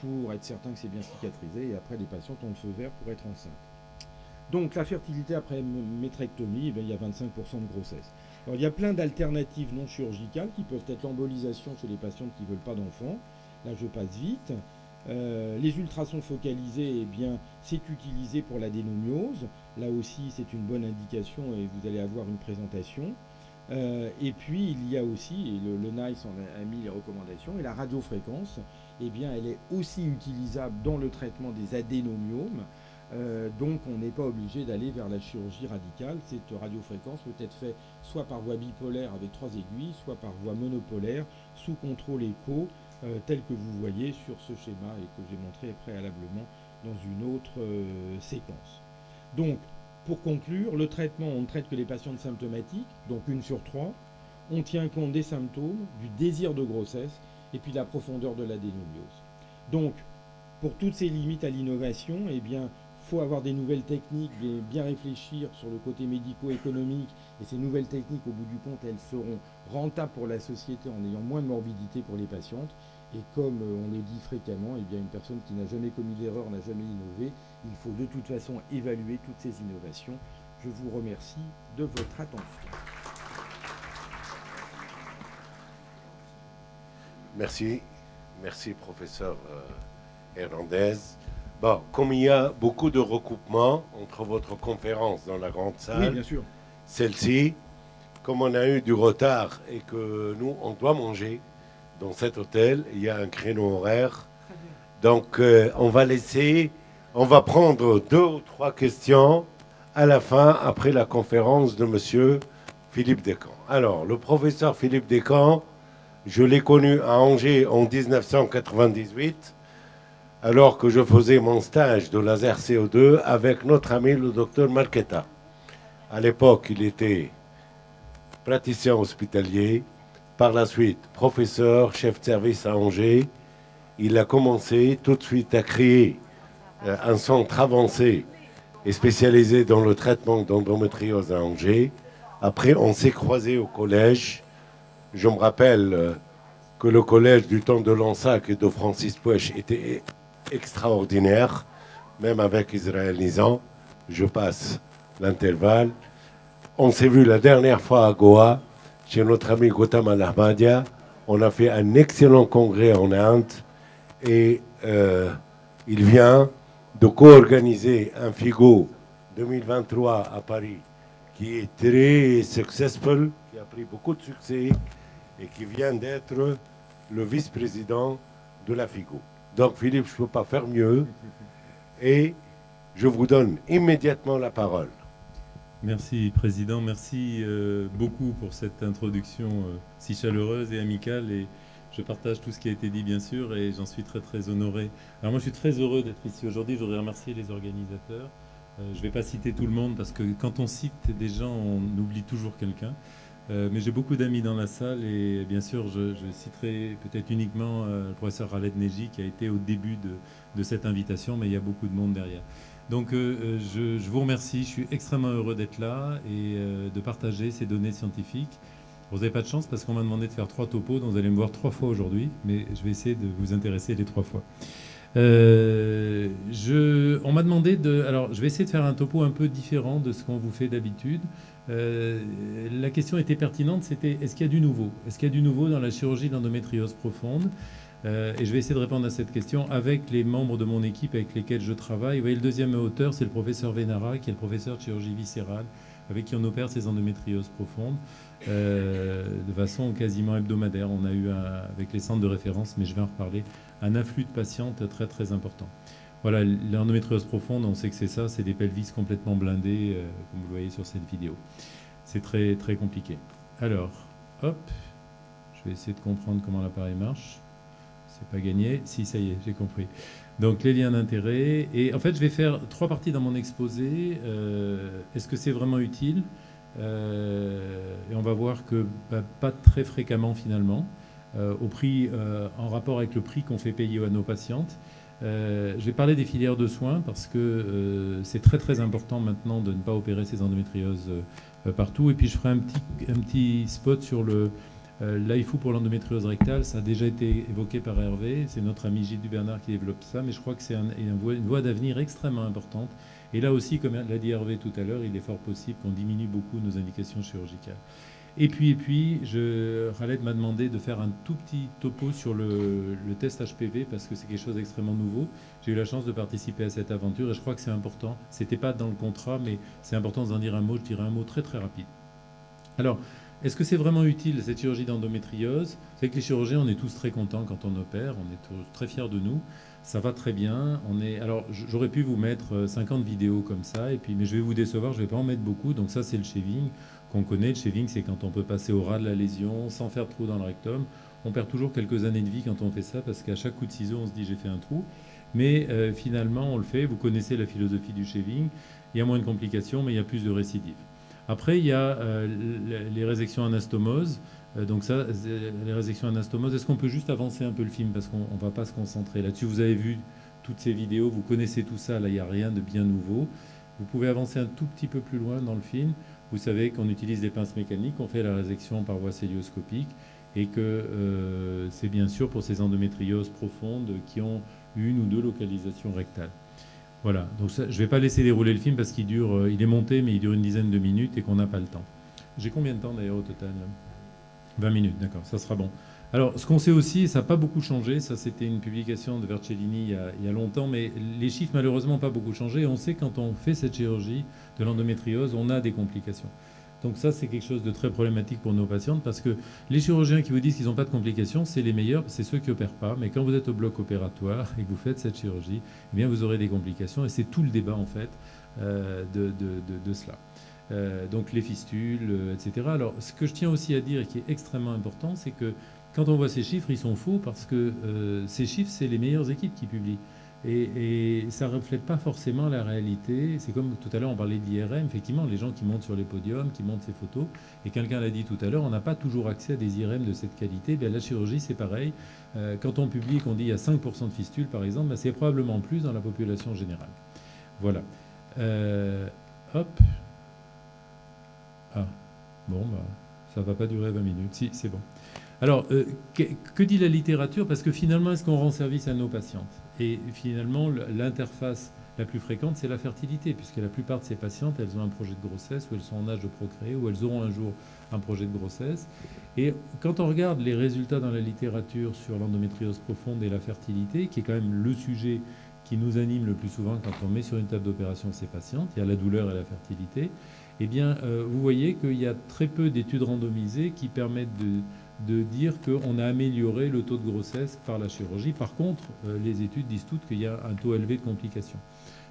pour être certain que c'est bien cicatrisé. Et après, les patients ont le feu vert pour être enceintes. Donc la fertilité après métrectomie, il y a 25% de grossesse. Alors, il y a plein d'alternatives non chirurgicales qui peuvent être l'embolisation chez les patientes qui ne veulent pas d'enfants. Là, je passe vite. Les ultrasons focalisés, eh bien, c'est utilisé pour l'adénomiose. Là aussi, c'est une bonne indication et vous allez avoir une présentation. Et puis, il y a aussi, et le NICE en a mis les recommandations, et la radiofréquence, eh bien, elle est aussi utilisable dans le traitement des adénomiomes. Donc on n'est pas obligé d'aller vers la chirurgie radicale. Cette radiofréquence peut être faite soit par voie bipolaire avec 3 aiguilles, soit par voie monopolaire sous contrôle écho, tel que vous voyez sur ce schéma et que j'ai montré préalablement dans une autre séquence. Donc pour conclure, le traitement, on ne traite que les patientes symptomatiques, donc 1 sur 3. On tient compte des symptômes, du désir de grossesse et puis de la profondeur de l'adénomiose. Donc pour toutes ces limites à l'innovation, eh bien, faut avoir des nouvelles techniques, bien réfléchir sur le côté médico-économique. Et ces nouvelles techniques, au bout du compte, elles seront rentables pour la société en ayant moins de morbidité pour les patientes. Et comme on le dit fréquemment, eh bien, une personne qui n'a jamais commis d'erreur n'a jamais innové. Il faut de toute façon évaluer toutes ces innovations. Je vous remercie de votre attention. Merci. Merci, professeur Hernandez. Bon, comme il y a beaucoup de recoupements entre votre conférence dans la grande salle, oui, bien sûr, celle-ci, comme on a eu du retard et que nous, on doit manger dans cet hôtel, il y a un créneau horaire. Donc, on va prendre 2 ou 3 questions à la fin, après la conférence de monsieur Philippe Descamps. Alors, le professeur Philippe Descamps, je l'ai connu à Angers en 1998. Alors que je faisais mon stage de laser CO2 avec notre ami le docteur Marquetta. À l'époque, il était praticien hospitalier, par la suite professeur, chef de service à Angers. Il a commencé tout de suite à créer un centre avancé et spécialisé dans le traitement d'endométriose à Angers. Après, on s'est croisés au collège. Je me rappelle que le collège du temps de Lansac et de Francis Puech était extraordinaire, même avec Israël Nizam. Je passe l'intervalle. On s'est vu la dernière fois à Goa, chez notre ami Gautam Al-Ahmadia. On a fait un excellent congrès en Inde et il vient de co-organiser un FIGO 2023 à Paris qui est très successful, qui a pris beaucoup de succès et qui vient d'être le vice-président de la FIGO. Donc, Philippe, je ne peux pas faire mieux. Et je vous donne immédiatement la parole. Merci, Président. Merci beaucoup pour cette introduction si chaleureuse et amicale. Et je partage tout ce qui a été dit, bien sûr, et j'en suis très, très honoré. Alors, moi, je suis très heureux d'être ici aujourd'hui. Je voudrais remercier les organisateurs. Je ne vais pas citer tout le monde parce que quand on cite des gens, on oublie toujours quelqu'un. Mais j'ai beaucoup d'amis dans la salle et bien sûr, je citerai peut-être uniquement le professeur Khaled Neji qui a été au début de cette invitation, mais il y a beaucoup de monde derrière. Donc je vous remercie, je suis extrêmement heureux d'être là et de partager ces données scientifiques. Vous n'avez pas de chance parce qu'on m'a demandé de faire 3 topos, donc vous allez me voir 3 fois aujourd'hui, mais je vais essayer de vous intéresser les 3 fois. On m'a demandé de... Alors, je vais essayer de faire un topo un peu différent de ce qu'on vous fait d'habitude. La question était pertinente, c'était est-ce qu'il y a du nouveau? Est-ce qu'il y a du nouveau dans la chirurgie d'endométriose profonde? Et je vais essayer de répondre à cette question avec les membres de mon équipe avec lesquels je travaille. Vous voyez, le deuxième auteur, c'est le professeur Venara, qui est le professeur de chirurgie viscérale, avec qui on opère ces endométrioses profondes de façon quasiment hebdomadaire. On a eu, avec les centres de référence, mais je vais en reparler, un afflux de patientes très très important. Voilà, l'endométriose profonde, on sait que c'est ça, c'est des pelvis complètement blindés, comme vous le voyez sur cette vidéo. C'est très très compliqué. Alors, hop, je vais essayer de comprendre comment l'appareil marche. C'est pas gagné. Si, ça y est, j'ai compris. Donc, les liens d'intérêt. Et en fait, je vais faire 3 parties dans mon exposé. Est-ce que c'est vraiment utile? Et on va voir que pas très fréquemment, finalement, au prix, en rapport avec le prix qu'on fait payer à nos patientes. Je vais parler des filières de soins parce que c'est très très important maintenant de ne pas opérer ces endométrioses partout. Et puis, je ferai un petit spot sur le... l'AIFU pour l'endométriose rectale, ça a déjà été évoqué par Hervé, c'est notre ami Gilles Dubernard qui développe ça, mais je crois que c'est une voie d'avenir extrêmement importante. Et là aussi, comme l'a dit Hervé tout à l'heure, il est fort possible qu'on diminue beaucoup nos indications chirurgicales. Et puis Khaled m'a demandé de faire un tout petit topo sur le test HPV parce que c'est quelque chose d'extrêmement nouveau. J'ai eu la chance de participer à cette aventure et je crois que c'est important. C'était pas dans le contrat, mais c'est important d'en dire un mot. Je dirais un mot très très rapide. Alors, est-ce que c'est vraiment utile, cette chirurgie d'endométriose? C'est que les chirurgiens, on est tous très contents quand on opère, on est tous très fiers de nous, ça va très bien. Alors, j'aurais pu vous mettre 50 vidéos comme ça, mais je vais vous décevoir, je ne vais pas en mettre beaucoup. Donc ça, c'est le shaving qu'on connaît. Le shaving, c'est quand on peut passer au ras de la lésion sans faire de trou dans le rectum. On perd toujours quelques années de vie quand on fait ça, parce qu'à chaque coup de ciseau, on se dit j'ai fait un trou. Mais finalement, on le fait. Vous connaissez la philosophie du shaving. Il y a moins de complications, mais il y a plus de récidives. Après, il y a les résections anastomoses. Donc ça, les résections anastomoses, est-ce qu'on peut juste avancer un peu le film parce qu'on ne va pas se concentrer là-dessus? Vous avez vu toutes ces vidéos, vous connaissez tout ça, là, il n'y a rien de bien nouveau. Vous pouvez avancer un tout petit peu plus loin dans le film. Vous savez qu'on utilise des pinces mécaniques, on fait la résection par voie célioscopique et que c'est bien sûr pour ces endométrioses profondes qui ont 1 ou 2 localisations rectales. Voilà, donc ça, je ne vais pas laisser dérouler le film parce qu'il dure, il est monté, mais il dure une dizaine de minutes et qu'on n'a pas le temps. J'ai combien de temps d'ailleurs au total? 20 minutes, d'accord, ça sera bon. Alors, ce qu'on sait aussi, ça n'a pas beaucoup changé, ça c'était une publication de Vercellini il y a longtemps, mais les chiffres malheureusement n'ont pas beaucoup changé. On sait que quand on fait cette chirurgie de l'endométriose, on a des complications. Donc ça, c'est quelque chose de très problématique pour nos patientes parce que les chirurgiens qui vous disent qu'ils n'ont pas de complications, c'est les meilleurs, c'est ceux qui n'opèrent pas. Mais quand vous êtes au bloc opératoire et que vous faites cette chirurgie, eh bien vous aurez des complications et c'est tout le débat en fait de cela. Donc les fistules, etc. Alors ce que je tiens aussi à dire et qui est extrêmement important, c'est que quand on voit ces chiffres, ils sont faux parce que ces chiffres, c'est les meilleures équipes qui publient. Et ça ne reflète pas forcément la réalité. C'est comme tout à l'heure, on parlait de l'IRM. Effectivement, les gens qui montent sur les podiums, qui montent ces photos. Et quelqu'un l'a dit tout à l'heure, on n'a pas toujours accès à des IRM de cette qualité. Bien, la chirurgie, c'est pareil. Quand on publie qu'on dit qu'il y a 5% de fistules, par exemple, ben, c'est probablement plus dans la population générale. Voilà. Hop. Ah, bon, bah, ça ne va pas durer 20 minutes. Si, c'est bon. Alors, que dit la littérature? Parce que finalement, est-ce qu'on rend service à nos patientes? Et finalement, l'interface la plus fréquente, c'est la fertilité, puisque la plupart de ces patientes, elles ont un projet de grossesse, ou elles sont en âge de procréer, ou elles auront un jour un projet de grossesse. Et quand on regarde les résultats dans la littérature sur l'endométriose profonde et la fertilité, qui est quand même le sujet qui nous anime le plus souvent quand on met sur une table d'opération ces patientes, il y a la douleur et la fertilité, eh bien, vous voyez qu'il y a très peu d'études randomisées qui permettent de dire qu'on a amélioré le taux de grossesse par la chirurgie. Par contre, les études disent toutes qu'il y a un taux élevé de complications.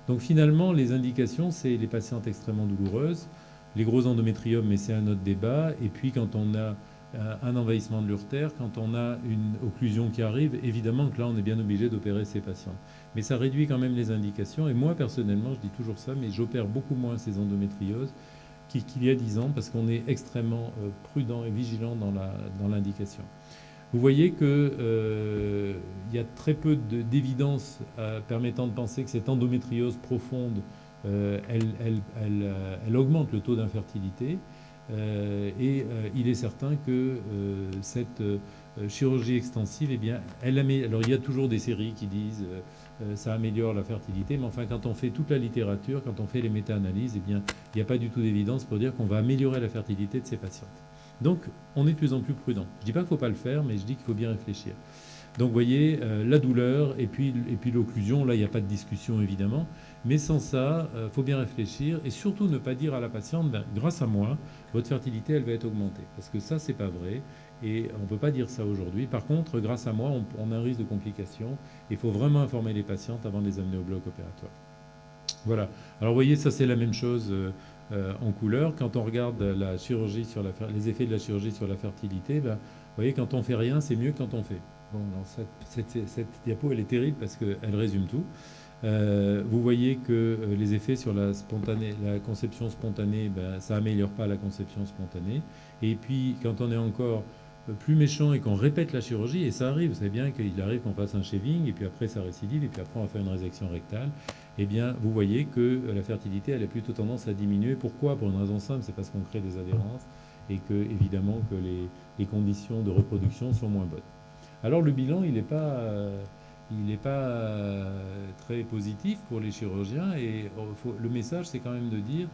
Donc finalement, les indications, c'est les patientes extrêmement douloureuses, les gros endométriomes, mais c'est un autre débat, et puis quand on a un envahissement de l'urtère, quand on a une occlusion qui arrive, évidemment que là, on est bien obligé d'opérer ces patientes. Mais ça réduit quand même les indications, et moi, personnellement, je dis toujours ça, mais j'opère beaucoup moins ces endométrioses qu'il y a 10 ans, parce qu'on est extrêmement prudent et vigilant dans l'indication. Vous voyez qu'il y a très peu d'évidence permettant de penser que cette endométriose profonde, elle augmente le taux d'infertilité. Il est certain que cette chirurgie extensive, eh bien, alors il y a toujours des séries qui disent ça améliore la fertilité, mais enfin quand on fait toute la littérature, quand on fait les méta-analyses, eh bien, il n'y a pas du tout d'évidence pour dire qu'on va améliorer la fertilité de ces patientes. Donc on est de plus en plus prudent. Je ne dis pas qu'il ne faut pas le faire, mais je dis qu'il faut bien réfléchir. Donc vous voyez, la douleur et puis l'occlusion, là il n'y a pas de discussion évidemment, mais sans ça, il faut bien réfléchir et surtout ne pas dire à la patiente, ben, grâce à moi, votre fertilité elle va être augmentée. Parce que ça c'est pas vrai et on ne peut pas dire ça aujourd'hui. Par contre, grâce à moi, on a un risque de complications. Il faut vraiment informer les patientes avant de les amener au bloc opératoire. Voilà. Alors vous voyez, ça c'est la même chose en couleur. Quand on regarde la chirurgie sur les effets de la chirurgie sur la fertilité, ben, vous voyez, quand on fait rien, c'est mieux que quand on fait. Bon, alors cette diapo, elle est terrible parce qu'elle résume tout. Vous voyez que les effets sur la conception spontanée, ben, ça n'améliore pas la conception spontanée. Et puis, quand on est encore plus méchant et qu'on répète la chirurgie, et ça arrive, vous savez bien qu'il arrive qu'on fasse un shaving, et puis après ça récidive, et puis après on va faire une résection rectale, eh bien, vous voyez que la fertilité, elle a plutôt tendance à diminuer. Pourquoi? Pour une raison simple, c'est parce qu'on crée des adhérences, et que, évidemment, que les conditions de reproduction sont moins bonnes. Alors le bilan, il n'est pas très positif pour les chirurgiens et le message, c'est quand même de dire,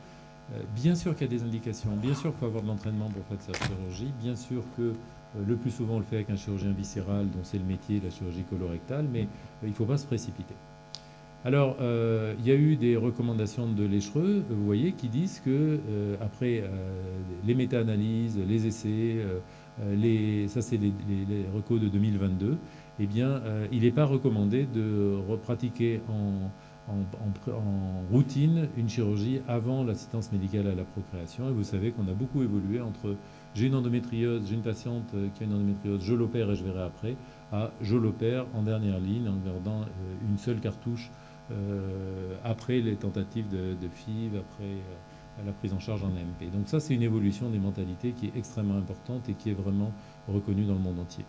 bien sûr qu'il y a des indications, bien sûr qu'il faut avoir de l'entraînement pour faire cette chirurgie, bien sûr que le plus souvent on le fait avec un chirurgien viscéral dont c'est le métier, la chirurgie colorectale, mais il ne faut pas se précipiter. Alors, il y a eu des recommandations de Léchereux, vous voyez, qui disent que après les méta-analyses, les essais, ça c'est les recos de 2022, eh bien, il n'est pas recommandé de pratiquer en routine une chirurgie avant l'assistance médicale à la procréation. Et vous savez qu'on a beaucoup évolué entre j'ai une endométriose, j'ai une patiente qui a une endométriose, je l'opère et je verrai après, à je l'opère en dernière ligne en gardant une seule cartouche après les tentatives de FIV, après la prise en charge en AMP. Donc ça, c'est une évolution des mentalités qui est extrêmement importante et qui est vraiment reconnue dans le monde entier.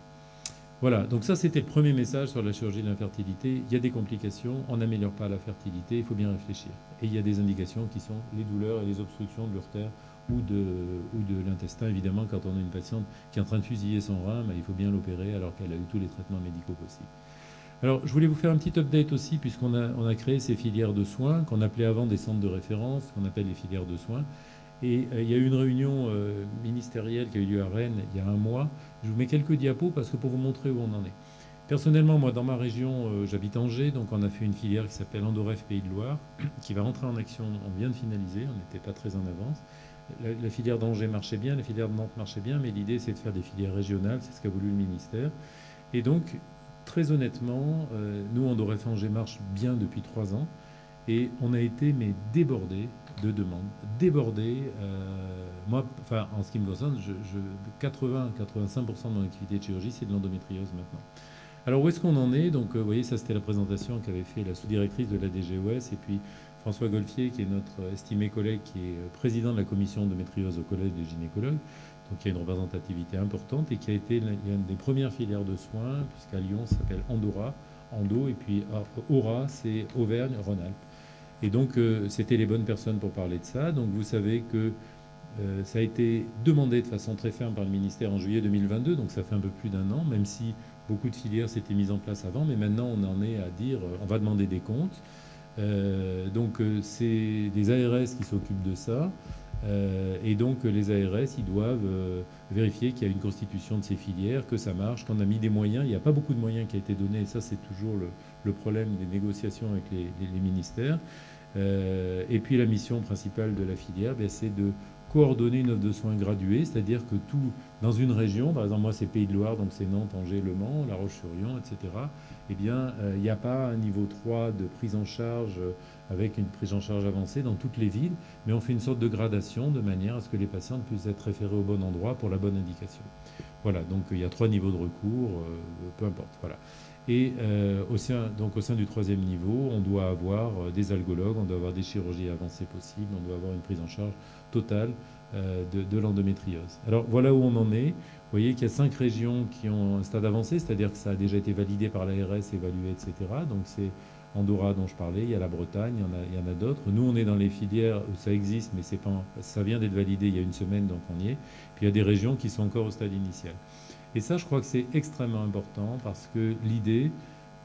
Voilà, donc ça c'était le premier message sur la chirurgie de l'infertilité. Il y a des complications, on n'améliore pas la fertilité, il faut bien réfléchir. Et il y a des indications qui sont les douleurs et les obstructions de l'urtère ou de l'intestin. Évidemment, quand on a une patiente qui est en train de fusiller son rein, il faut bien l'opérer alors qu'elle a eu tous les traitements médicaux possibles. Alors, je voulais vous faire un petit update aussi, puisqu'on a créé ces filières de soins, qu'on appelait avant des centres de référence, qu'on appelle les filières de soins. Et il y a eu une réunion ministérielle qui a eu lieu à Rennes il y a un mois. Je vous mets quelques diapos parce que pour vous montrer où on en est. Personnellement, moi, dans ma région, j'habite Angers, donc on a fait une filière qui s'appelle Endoref Pays de Loire, qui va rentrer en action, on vient de finaliser, on n'était pas très en avance. La filière d'Angers marchait bien, la filière de Nantes marchait bien, mais l'idée, c'est de faire des filières régionales, c'est ce qu'a voulu le ministère. Et donc, très honnêtement, nous, Endoref Angers marche bien depuis 3 ans, et on a été débordés de demandes, débordés. Moi, enfin, en ce qui me concerne, 80-85% de mon activité de chirurgie, c'est de l'endométriose maintenant. Alors, où est-ce qu'on en est? Donc, vous voyez, ça, c'était la présentation qu'avait fait la sous-directrice de la DGOS, et puis François Golfier, qui est notre estimé collègue, qui est président de la commission endométriose au Collège des gynécologues, donc il y a une représentativité importante, et qui a été une des premières filières de soins, puisqu'à Lyon, ça s'appelle Andora, Endo, et puis Aura, c'est Auvergne-Rhône-Alpes. Et donc, c'était les bonnes personnes pour parler de ça. Donc, vous savez que ça a été demandé de façon très ferme par le ministère en juillet 2022, donc ça fait un peu plus d'1 an, même si beaucoup de filières s'étaient mises en place avant, mais maintenant, on en est à dire, on va demander des comptes. Donc, c'est des ARS qui s'occupent de ça. Et donc, les ARS, ils doivent vérifier qu'il y a une constitution de ces filières, que ça marche, qu'on a mis des moyens. Il n'y a pas beaucoup de moyens qui ont été donnés, et ça, c'est toujours le problème des négociations avec les ministères. Et puis la mission principale de la filière, c'est de coordonner une offre de soins graduée, c'est-à-dire que tout, dans une région, par exemple moi c'est Pays de Loire, donc c'est Nantes, Angers, Le Mans, La Roche-sur-Yon, etc., eh bien il n'y a pas un niveau 3 de prise en charge avec une prise en charge avancée dans toutes les villes, mais on fait une sorte de gradation de manière à ce que les patientes puissent être référées au bon endroit pour la bonne indication. Voilà, donc il y a 3 niveaux de recours, peu importe, voilà. Et au sein du 3e niveau, on doit avoir des algologues, on doit avoir des chirurgies avancées possibles, on doit avoir une prise en charge totale de l'endométriose. Alors voilà où on en est. Vous voyez qu'il y a 5 régions qui ont un stade avancé, c'est-à-dire que ça a déjà été validé par l'ARS, évalué, etc. Donc c'est Andorra dont je parlais, il y a la Bretagne, il y en a d'autres. Nous, on est dans les filières où ça existe, mais c'est pas, ça vient d'être validé il y a une semaine, donc on y est. Puis il y a des régions qui sont encore au stade initial. Et ça, je crois que c'est extrêmement important parce que l'idée,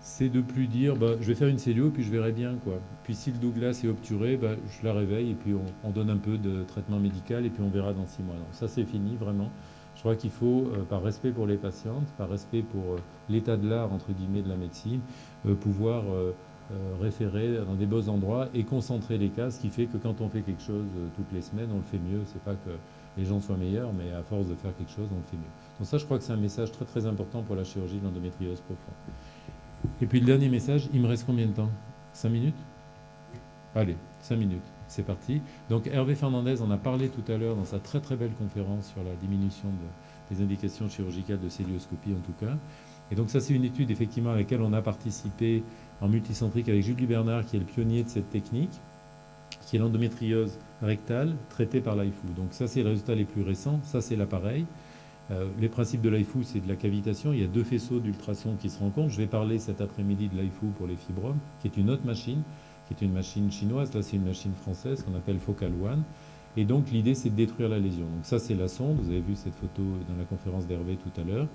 c'est de plus dire je vais faire une cellule puis je verrai bien, quoi. Puis si le Douglas est obturé, je la réveille et puis on donne un peu de traitement médical et puis on verra dans 6 mois. Donc ça, c'est fini, vraiment. Je crois qu'il faut, par respect pour les patientes, par respect pour l'état de l'art, entre guillemets, de la médecine, pouvoir référer dans des beaux endroits et concentrer les cas, ce qui fait que quand on fait quelque chose toutes les semaines, on le fait mieux. C'est pas que les gens soient meilleurs, mais à force de faire quelque chose, on le fait mieux. Donc ça, je crois que c'est un message très très important pour la chirurgie de l'endométriose profonde. Et puis le dernier message, il me reste combien de temps? 5 minutes? Allez, 5 minutes, c'est parti. Donc Hervé Fernandez en a parlé tout à l'heure dans sa très très belle conférence sur la diminution des indications chirurgicales de célioscopie en tout cas. Et donc ça, c'est une étude effectivement à laquelle on a participé en multicentrique avec Julie Bernard, qui est le pionnier de cette technique, qui est l'endométriose rectale traitée par l'IFU. Donc ça, c'est les résultats les plus récents. Ça, c'est l'appareil. Les principes de l'IFU, c'est de la cavitation. Il y a 2 faisceaux d'ultrasons qui se rencontrent. Je vais parler cet après-midi de l'IFU pour les fibromes, qui est une autre machine, qui est une machine chinoise. Là, c'est une machine française qu'on appelle Focal One. Et donc, l'idée, c'est de détruire la lésion. Donc ça, c'est la sonde. Vous avez vu cette photo dans la conférence d'Hervé tout à l'heure.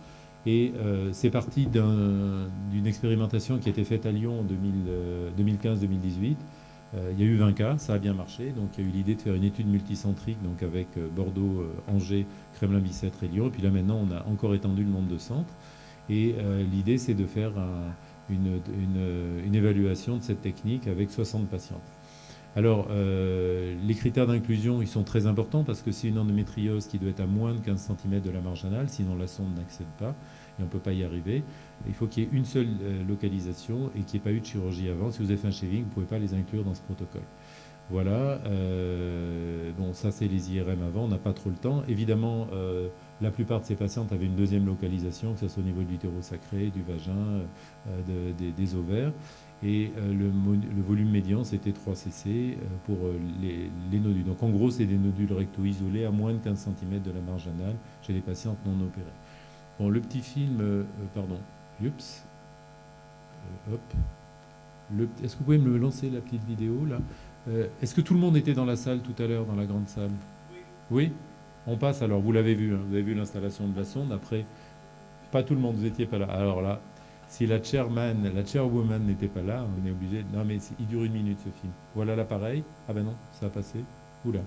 Et c'est parti d'une expérimentation qui a été faite à Lyon en 2015-2018. Il y a eu 20 cas, ça a bien marché. Donc il y a eu l'idée de faire une étude multicentrique donc avec Bordeaux, Angers, Kremlin-Bicêtre et Lyon. Et puis là maintenant, on a encore étendu le nombre de centres. Et l'idée, c'est de faire une évaluation de cette technique avec 60 patientes. Alors, les critères d'inclusion, ils sont très importants parce que c'est une endométriose qui doit être à moins de 15 cm de la marge anale, sinon la sonde n'accède pas et on ne peut pas y arriver. Il faut qu'il y ait une seule localisation et qu'il n'y ait pas eu de chirurgie avant. Si vous avez fait un shaving, vous ne pouvez pas les inclure dans ce protocole. Voilà. Bon, ça, c'est les IRM avant. On n'a pas trop le temps. Évidemment, la plupart de ces patientes avaient une deuxième localisation, que ce soit au niveau de l'utérosacré, du vagin, des ovaires. Et le volume médian, c'était 3 cc pour les nodules. Donc en gros, c'est des nodules rectaux isolés à moins de 15 cm de la marge anale chez les patientes non opérées. Bon, le petit film, pardon, oups, hop. Est-ce que vous pouvez me lancer la petite vidéo là? Est-ce que tout le monde était dans la salle tout à l'heure, dans la grande salle? Oui. On passe alors, vous l'avez vu, hein, vous avez vu l'installation de la sonde. Après, pas tout le monde, vous n'étiez pas là. Alors là, si la chairwoman n'était pas là, on est obligé. Non, mais il dure 1 minute ce film. Voilà l'appareil. Ah ben non, ça a passé. Oula.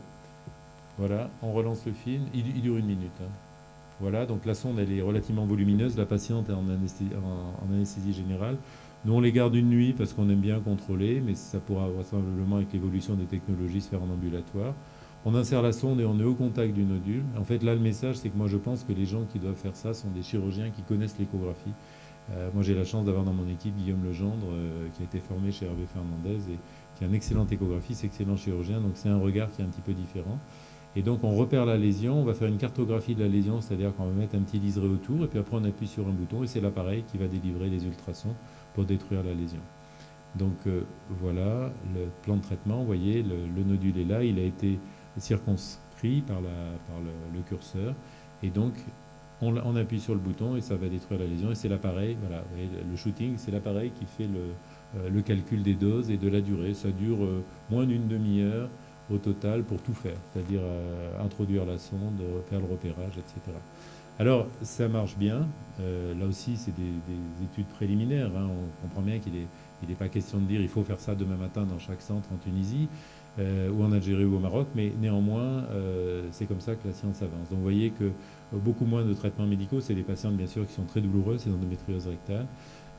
Voilà, on relance le film. Il dure 1 minute. Hein. Voilà, donc la sonde, elle est relativement volumineuse. La patiente est en anesthésie générale. Nous, on les garde une nuit parce qu'on aime bien contrôler, mais ça pourra vraisemblablement, avec l'évolution des technologies, se faire en ambulatoire. On insère la sonde et on est au contact du nodule. En fait, là, le message, c'est que moi, je pense que les gens qui doivent faire ça sont des chirurgiens qui connaissent l'échographie. Moi, j'ai la chance d'avoir dans mon équipe Guillaume Legendre, qui a été formé chez Hervé Fernandez et qui est un excellent échographiste, excellent chirurgien. Donc, c'est un regard qui est un petit peu différent. Et donc, on repère la lésion, on va faire une cartographie de la lésion, c'est-à-dire qu'on va mettre un petit liseré autour, et puis après, on appuie sur un bouton, et c'est l'appareil qui va délivrer les ultrasons pour détruire la lésion. Donc, voilà le plan de traitement. Vous voyez, le nodule est là, il a été circonscrit par le curseur, et donc, on appuie sur le bouton, et ça va détruire la lésion, et c'est l'appareil, voilà, vous voyez, le shooting, c'est l'appareil qui fait le calcul des doses et de la durée. Ça dure moins d'une demi-heure au total pour tout faire, c'est-à-dire introduire la sonde, faire le repérage, etc. Alors, ça marche bien. Là aussi, c'est des études préliminaires. Hein. On comprend bien qu'il n'est pas question de dire il faut faire ça demain matin dans chaque centre en Tunisie ou en Algérie ou au Maroc, mais néanmoins, c'est comme ça que la science avance. Donc, vous voyez que beaucoup moins de traitements médicaux, c'est des patientes, bien sûr, qui sont très douloureuses, c'est l'endométriose rectale.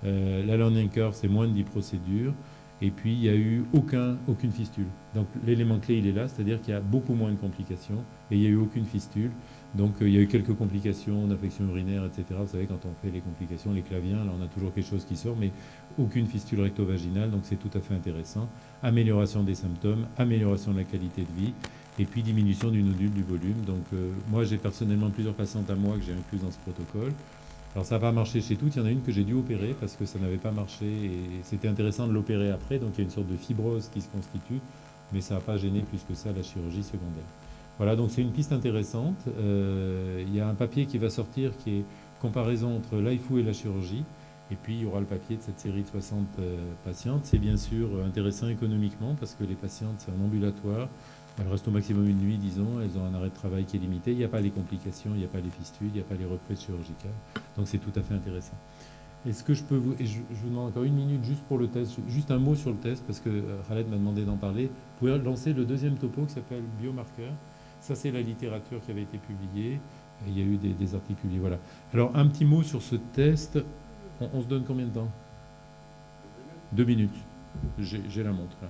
La learning curve, c'est moins de 10 procédures. Et puis, il n'y a eu aucune fistule. Donc, l'élément clé, il est là, c'est-à-dire qu'il y a beaucoup moins de complications et il n'y a eu aucune fistule. Donc, il y a eu quelques complications d'infection urinaire, etc. Vous savez, quand on fait les complications, les claviens, là, on a toujours quelque chose qui sort, mais aucune fistule recto-vaginale, donc c'est tout à fait intéressant. Amélioration des symptômes, amélioration de la qualité de vie, et puis diminution du nodule, du volume. Donc, moi, j'ai personnellement plusieurs patientes à moi que j'ai inclus dans ce protocole. Alors ça n'a pas marché chez toutes, il y en a une que j'ai dû opérer parce que ça n'avait pas marché et c'était intéressant de l'opérer après, donc il y a une sorte de fibrose qui se constitue, mais ça n'a pas gêné plus que ça la chirurgie secondaire. Voilà, donc c'est une piste intéressante. Il y a un papier qui va sortir qui est comparaison entre l'AIFU et la chirurgie, et puis il y aura le papier de cette série de 60 patientes. C'est bien sûr intéressant économiquement parce que les patientes, c'est en ambulatoire. Elles restent au maximum une nuit, disons, elles ont un arrêt de travail qui est limité, il n'y a pas les complications, il n'y a pas les fistules, il n'y a pas les reprises chirurgicales, donc c'est tout à fait intéressant. Est-ce que je peux vous... Et je vous demande encore une minute juste pour le test, juste un mot sur le test, parce que Khaled m'a demandé d'en parler. Vous pouvez lancer le deuxième topo qui s'appelle biomarqueur. Ça, c'est la littérature qui avait été publiée, et il y a eu des articles publiés, voilà. Alors, un petit mot sur ce test. On se donne combien de temps? 2 minutes. J'ai la montre, là.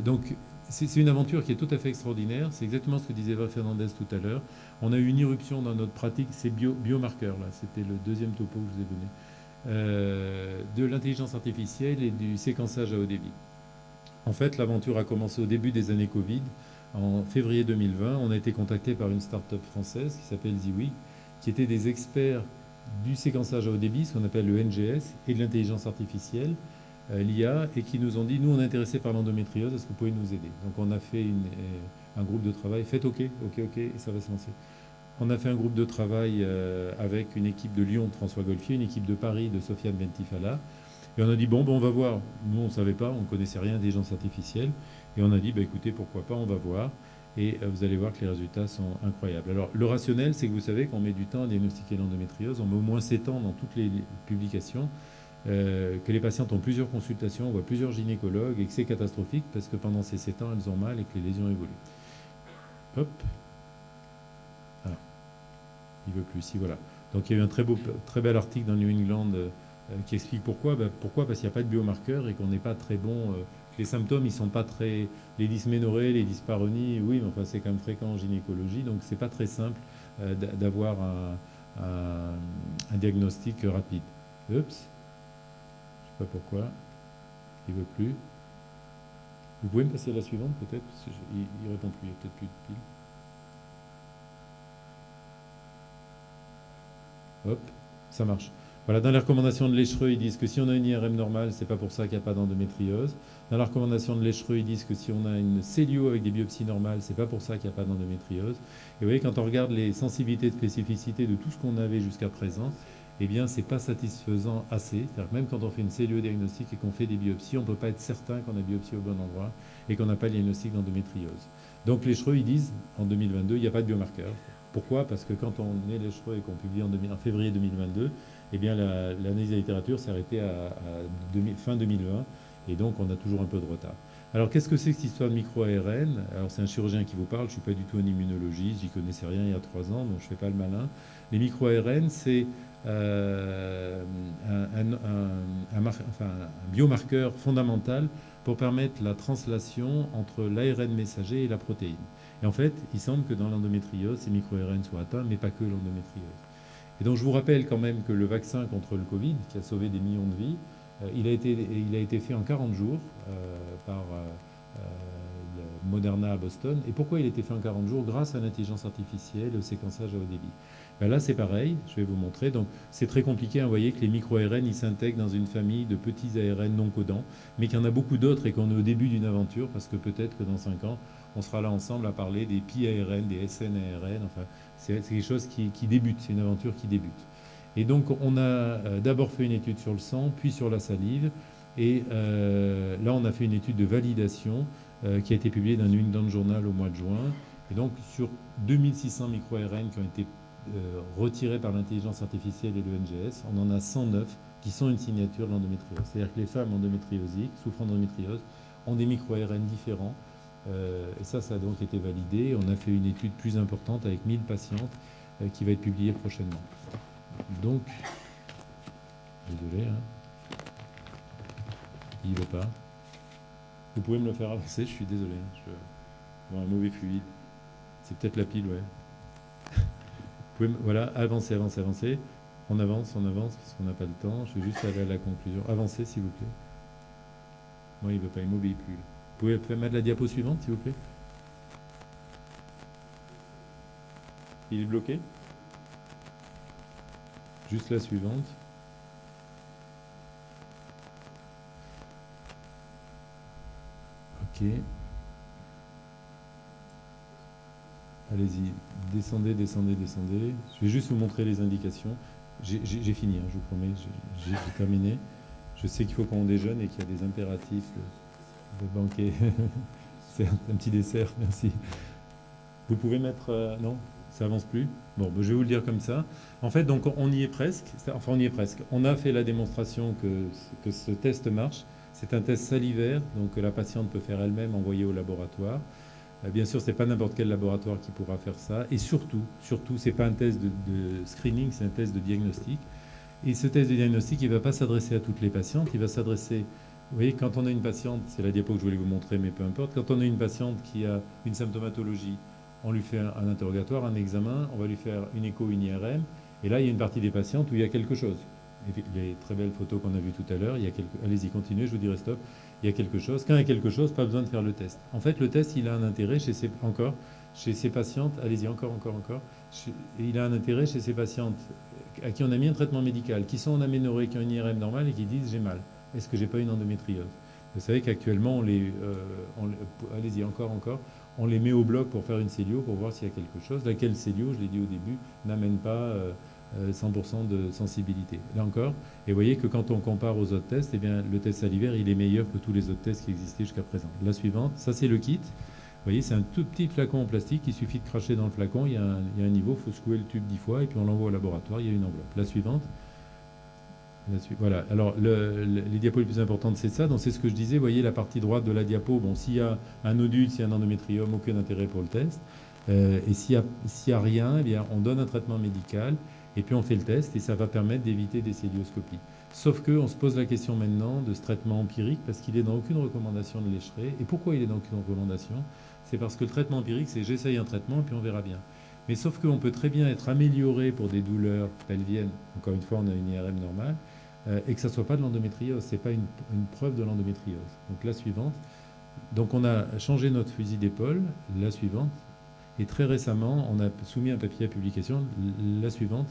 Donc... C'est une aventure qui est tout à fait extraordinaire. C'est exactement ce que disait Eva Fernandez tout à l'heure. On a eu une irruption dans notre pratique, c'est biomarqueurs, là. C'était le deuxième topo que je vous ai donné. De l'intelligence artificielle et du séquençage à haut débit. En fait, l'aventure a commencé au début des années Covid. En février 2020, on a été contacté par une start-up française qui s'appelle Ziwig, qui était des experts du séquençage à haut débit, ce qu'on appelle le NGS, et de l'intelligence artificielle. L'IA, et qui nous ont dit, nous on est intéressés par l'endométriose, est-ce que vous pouvez nous aider? Donc on a fait un groupe de travail, faites OK, et ça va se lancer. On a fait un groupe de travail avec une équipe de Lyon de François Golfier, une équipe de Paris de Sofiane Bentifala, et on a dit, bon, on va voir. Nous on ne savait pas, on ne connaissait rien d'intelligence artificielle, et on a dit, écoutez, pourquoi pas, on va voir, et vous allez voir que les résultats sont incroyables. Alors le rationnel, c'est que vous savez qu'on met du temps à diagnostiquer l'endométriose, on met au moins 7 ans dans toutes les publications, que les patientes ont plusieurs consultations, on voit plusieurs gynécologues et que c'est catastrophique parce que pendant ces 7 ans, elles ont mal et que les lésions évoluent. Hop. Ah. Il ne veut plus. Si, voilà. Donc il y a eu un très bel article dans New England qui explique pourquoi. Pourquoi? Parce qu'il n'y a pas de biomarqueur et qu'on n'est pas très bon. Les symptômes, ils ne sont pas très... Les dysménorrhées, les dyspareunies, oui, mais enfin c'est quand même fréquent en gynécologie. Donc c'est pas très simple d'avoir un diagnostic rapide. Oups. Je ne sais pas pourquoi. Il ne veut plus. Vous pouvez me passer à la suivante, peut-être? Il ne répond plus, il n'y a peut-être plus de pile. Hop, ça marche. Voilà, dans les recommandations de Léchereux, ils disent que si on a une IRM normale, c'est pas pour ça qu'il n'y a pas d'endométriose. Dans la recommandation de Léchereux, ils disent que si on a une cellio avec des biopsies normales, c'est pas pour ça qu'il n'y a pas d'endométriose. Et vous voyez, quand on regarde les sensibilités de spécificité de tout ce qu'on avait jusqu'à présent, eh bien, ce n'est pas satisfaisant assez. C'est-à-dire que même quand on fait une cellulodiagnostic et qu'on fait des biopsies, on ne peut pas être certain qu'on a biopsié au bon endroit et qu'on n'a pas le diagnostic d'endométriose. Donc les Léchereux, ils disent, en 2022, il n'y a pas de biomarqueur. Pourquoi? Parce que quand on est Léchereux et qu'on publie en février 2022, eh bien, l'analyse de la littérature s'est arrêtée à fin 2020, et donc on a toujours un peu de retard. Alors, qu'est-ce que c'est que cette histoire de micro-ARN? Alors, c'est un chirurgien qui vous parle, je ne suis pas du tout un immunologiste, j'y connaissais rien il y a 3 ans, donc je ne fais pas le malin. Les micro-ARN, c'est un biomarqueur fondamental pour permettre la translation entre l'ARN messager et la protéine. Et en fait, il semble que dans l'endométriose, ces micro-ARN soient atteints, mais pas que l'endométriose. Et donc je vous rappelle quand même que le vaccin contre le Covid, qui a sauvé des millions de vies, il a été fait en 40 jours par Moderna à Boston. Et pourquoi il a été fait en 40 jours? Grâce à l'intelligence artificielle et au séquençage à haut débit. Là, c'est pareil, je vais vous montrer. Donc, c'est très compliqué. Vous voyez que les micro-ARN, ils s'intègrent dans une famille de petits ARN non codants, mais qu'il y en a beaucoup d'autres et qu'on est au début d'une aventure, parce que peut-être que dans 5 ans, on sera là ensemble à parler des pi-ARN, des SN-ARN. Enfin, c'est quelque chose qui débute, c'est une aventure qui débute. Et donc, on a d'abord fait une étude sur le sang, puis sur la salive. Et là, on a fait une étude de validation qui a été publiée dans le New England Journal au mois de juin. Et donc, sur 2600 micro-ARN qui ont été retirés par l'intelligence artificielle et le NGS, on en a 109 qui sont une signature de l'endométriose. C'est-à-dire que les femmes endométriosiques, souffrant d'endométriose, ont des micro-ARN différents. Et ça a donc été validé. On a fait une étude plus importante avec 1000 patientes qui va être publiée prochainement. Donc, désolé, hein. Il ne veut pas. Vous pouvez me le faire avancer, je suis désolé. Bon, un mauvais fluide. C'est peut-être la pile, ouais. Voilà, avancez. On avance, parce qu'on n'a pas le temps. Je vais juste aller à la conclusion. Avancez, s'il vous plaît. Moi, il ne veut pas, il ne m'obéit plus. Vous pouvez mettre la diapo suivante, s'il vous plaît? Il est bloqué? juste la suivante. Ok. Allez-y, descendez, descendez, descendez. Je vais juste vous montrer les indications. J'ai fini, hein, je vous promets, j'ai terminé. Je sais qu'il faut qu'on déjeune et qu'il y a des impératifs de banquet. C'est un petit dessert, merci. Vous pouvez mettre... non, ça avance plus. Bon, je vais vous le dire comme ça. En fait, donc on y est presque. Enfin, on y est presque. On a fait la démonstration que ce test marche. C'est un test salivaire, donc que la patiente peut faire elle-même, envoyer au laboratoire. Bien sûr, ce n'est pas n'importe quel laboratoire qui pourra faire ça. Et surtout, ce n'est pas un test de screening, c'est un test de diagnostic. Et ce test de diagnostic, il ne va pas s'adresser à toutes les patientes. Il va s'adresser... Vous voyez, quand on a une patiente, c'est la diapo que je voulais vous montrer, mais peu importe. Quand on a une patiente qui a une symptomatologie, on lui fait un interrogatoire, un examen, on va lui faire une écho, une IRM. Et là, il y a une partie des patientes où il y a quelque chose. Les très belles photos qu'on a vues tout à l'heure, allez-y, continuez, je vous dirai stop. Il y a quelque chose. Quand il y a quelque chose, pas besoin de faire le test. En fait, le test, il a un intérêt chez ces patientes, allez-y, encore. Il a un intérêt chez ces patientes à qui on a mis un traitement médical, qui sont en aménorrhée, qui ont une IRM normale et qui disent j'ai mal. Est-ce que j'ai pas une endométriose? Vous savez qu'actuellement, allez-y, encore, on les met au bloc pour faire une cellio, pour voir s'il y a quelque chose. Laquelle cellio, je l'ai dit au début, n'amène pas 100% de sensibilité. Là encore, et vous voyez que quand on compare aux autres tests, eh bien, le test salivaire, il est meilleur que tous les autres tests qui existaient jusqu'à présent. La suivante, ça c'est le kit. Vous voyez, c'est un tout petit flacon en plastique, il suffit de cracher dans le flacon, il y a un niveau, il faut secouer le tube 10 fois, et puis on l'envoie au laboratoire, il y a une enveloppe. La suivante. Voilà, alors les diapos les plus importantes, c'est ça. Donc c'est ce que je disais, vous voyez la partie droite de la diapo, bon, s'il y a un nodule, s'il y a un endométrium, aucun intérêt pour le test. Et s'il y a rien, eh bien, on donne un traitement médical, et puis on fait le test, et ça va permettre d'éviter des célioscopies. Sauf qu'on se pose la question maintenant de ce traitement empirique, parce qu'il n'est dans aucune recommandation de Lécheret. Et pourquoi il est dans aucune recommandation? C'est parce que le traitement empirique, c'est j'essaye un traitement, et puis on verra bien. Mais sauf qu'on peut très bien être amélioré pour des douleurs pelviennes, encore une fois, on a une IRM normale, et que ça ne soit pas de l'endométriose. Ce n'est pas une preuve de l'endométriose. Donc la suivante. Donc on a changé notre fusil d'épaule. La suivante. Et très récemment, on a soumis un papier à publication. La suivante.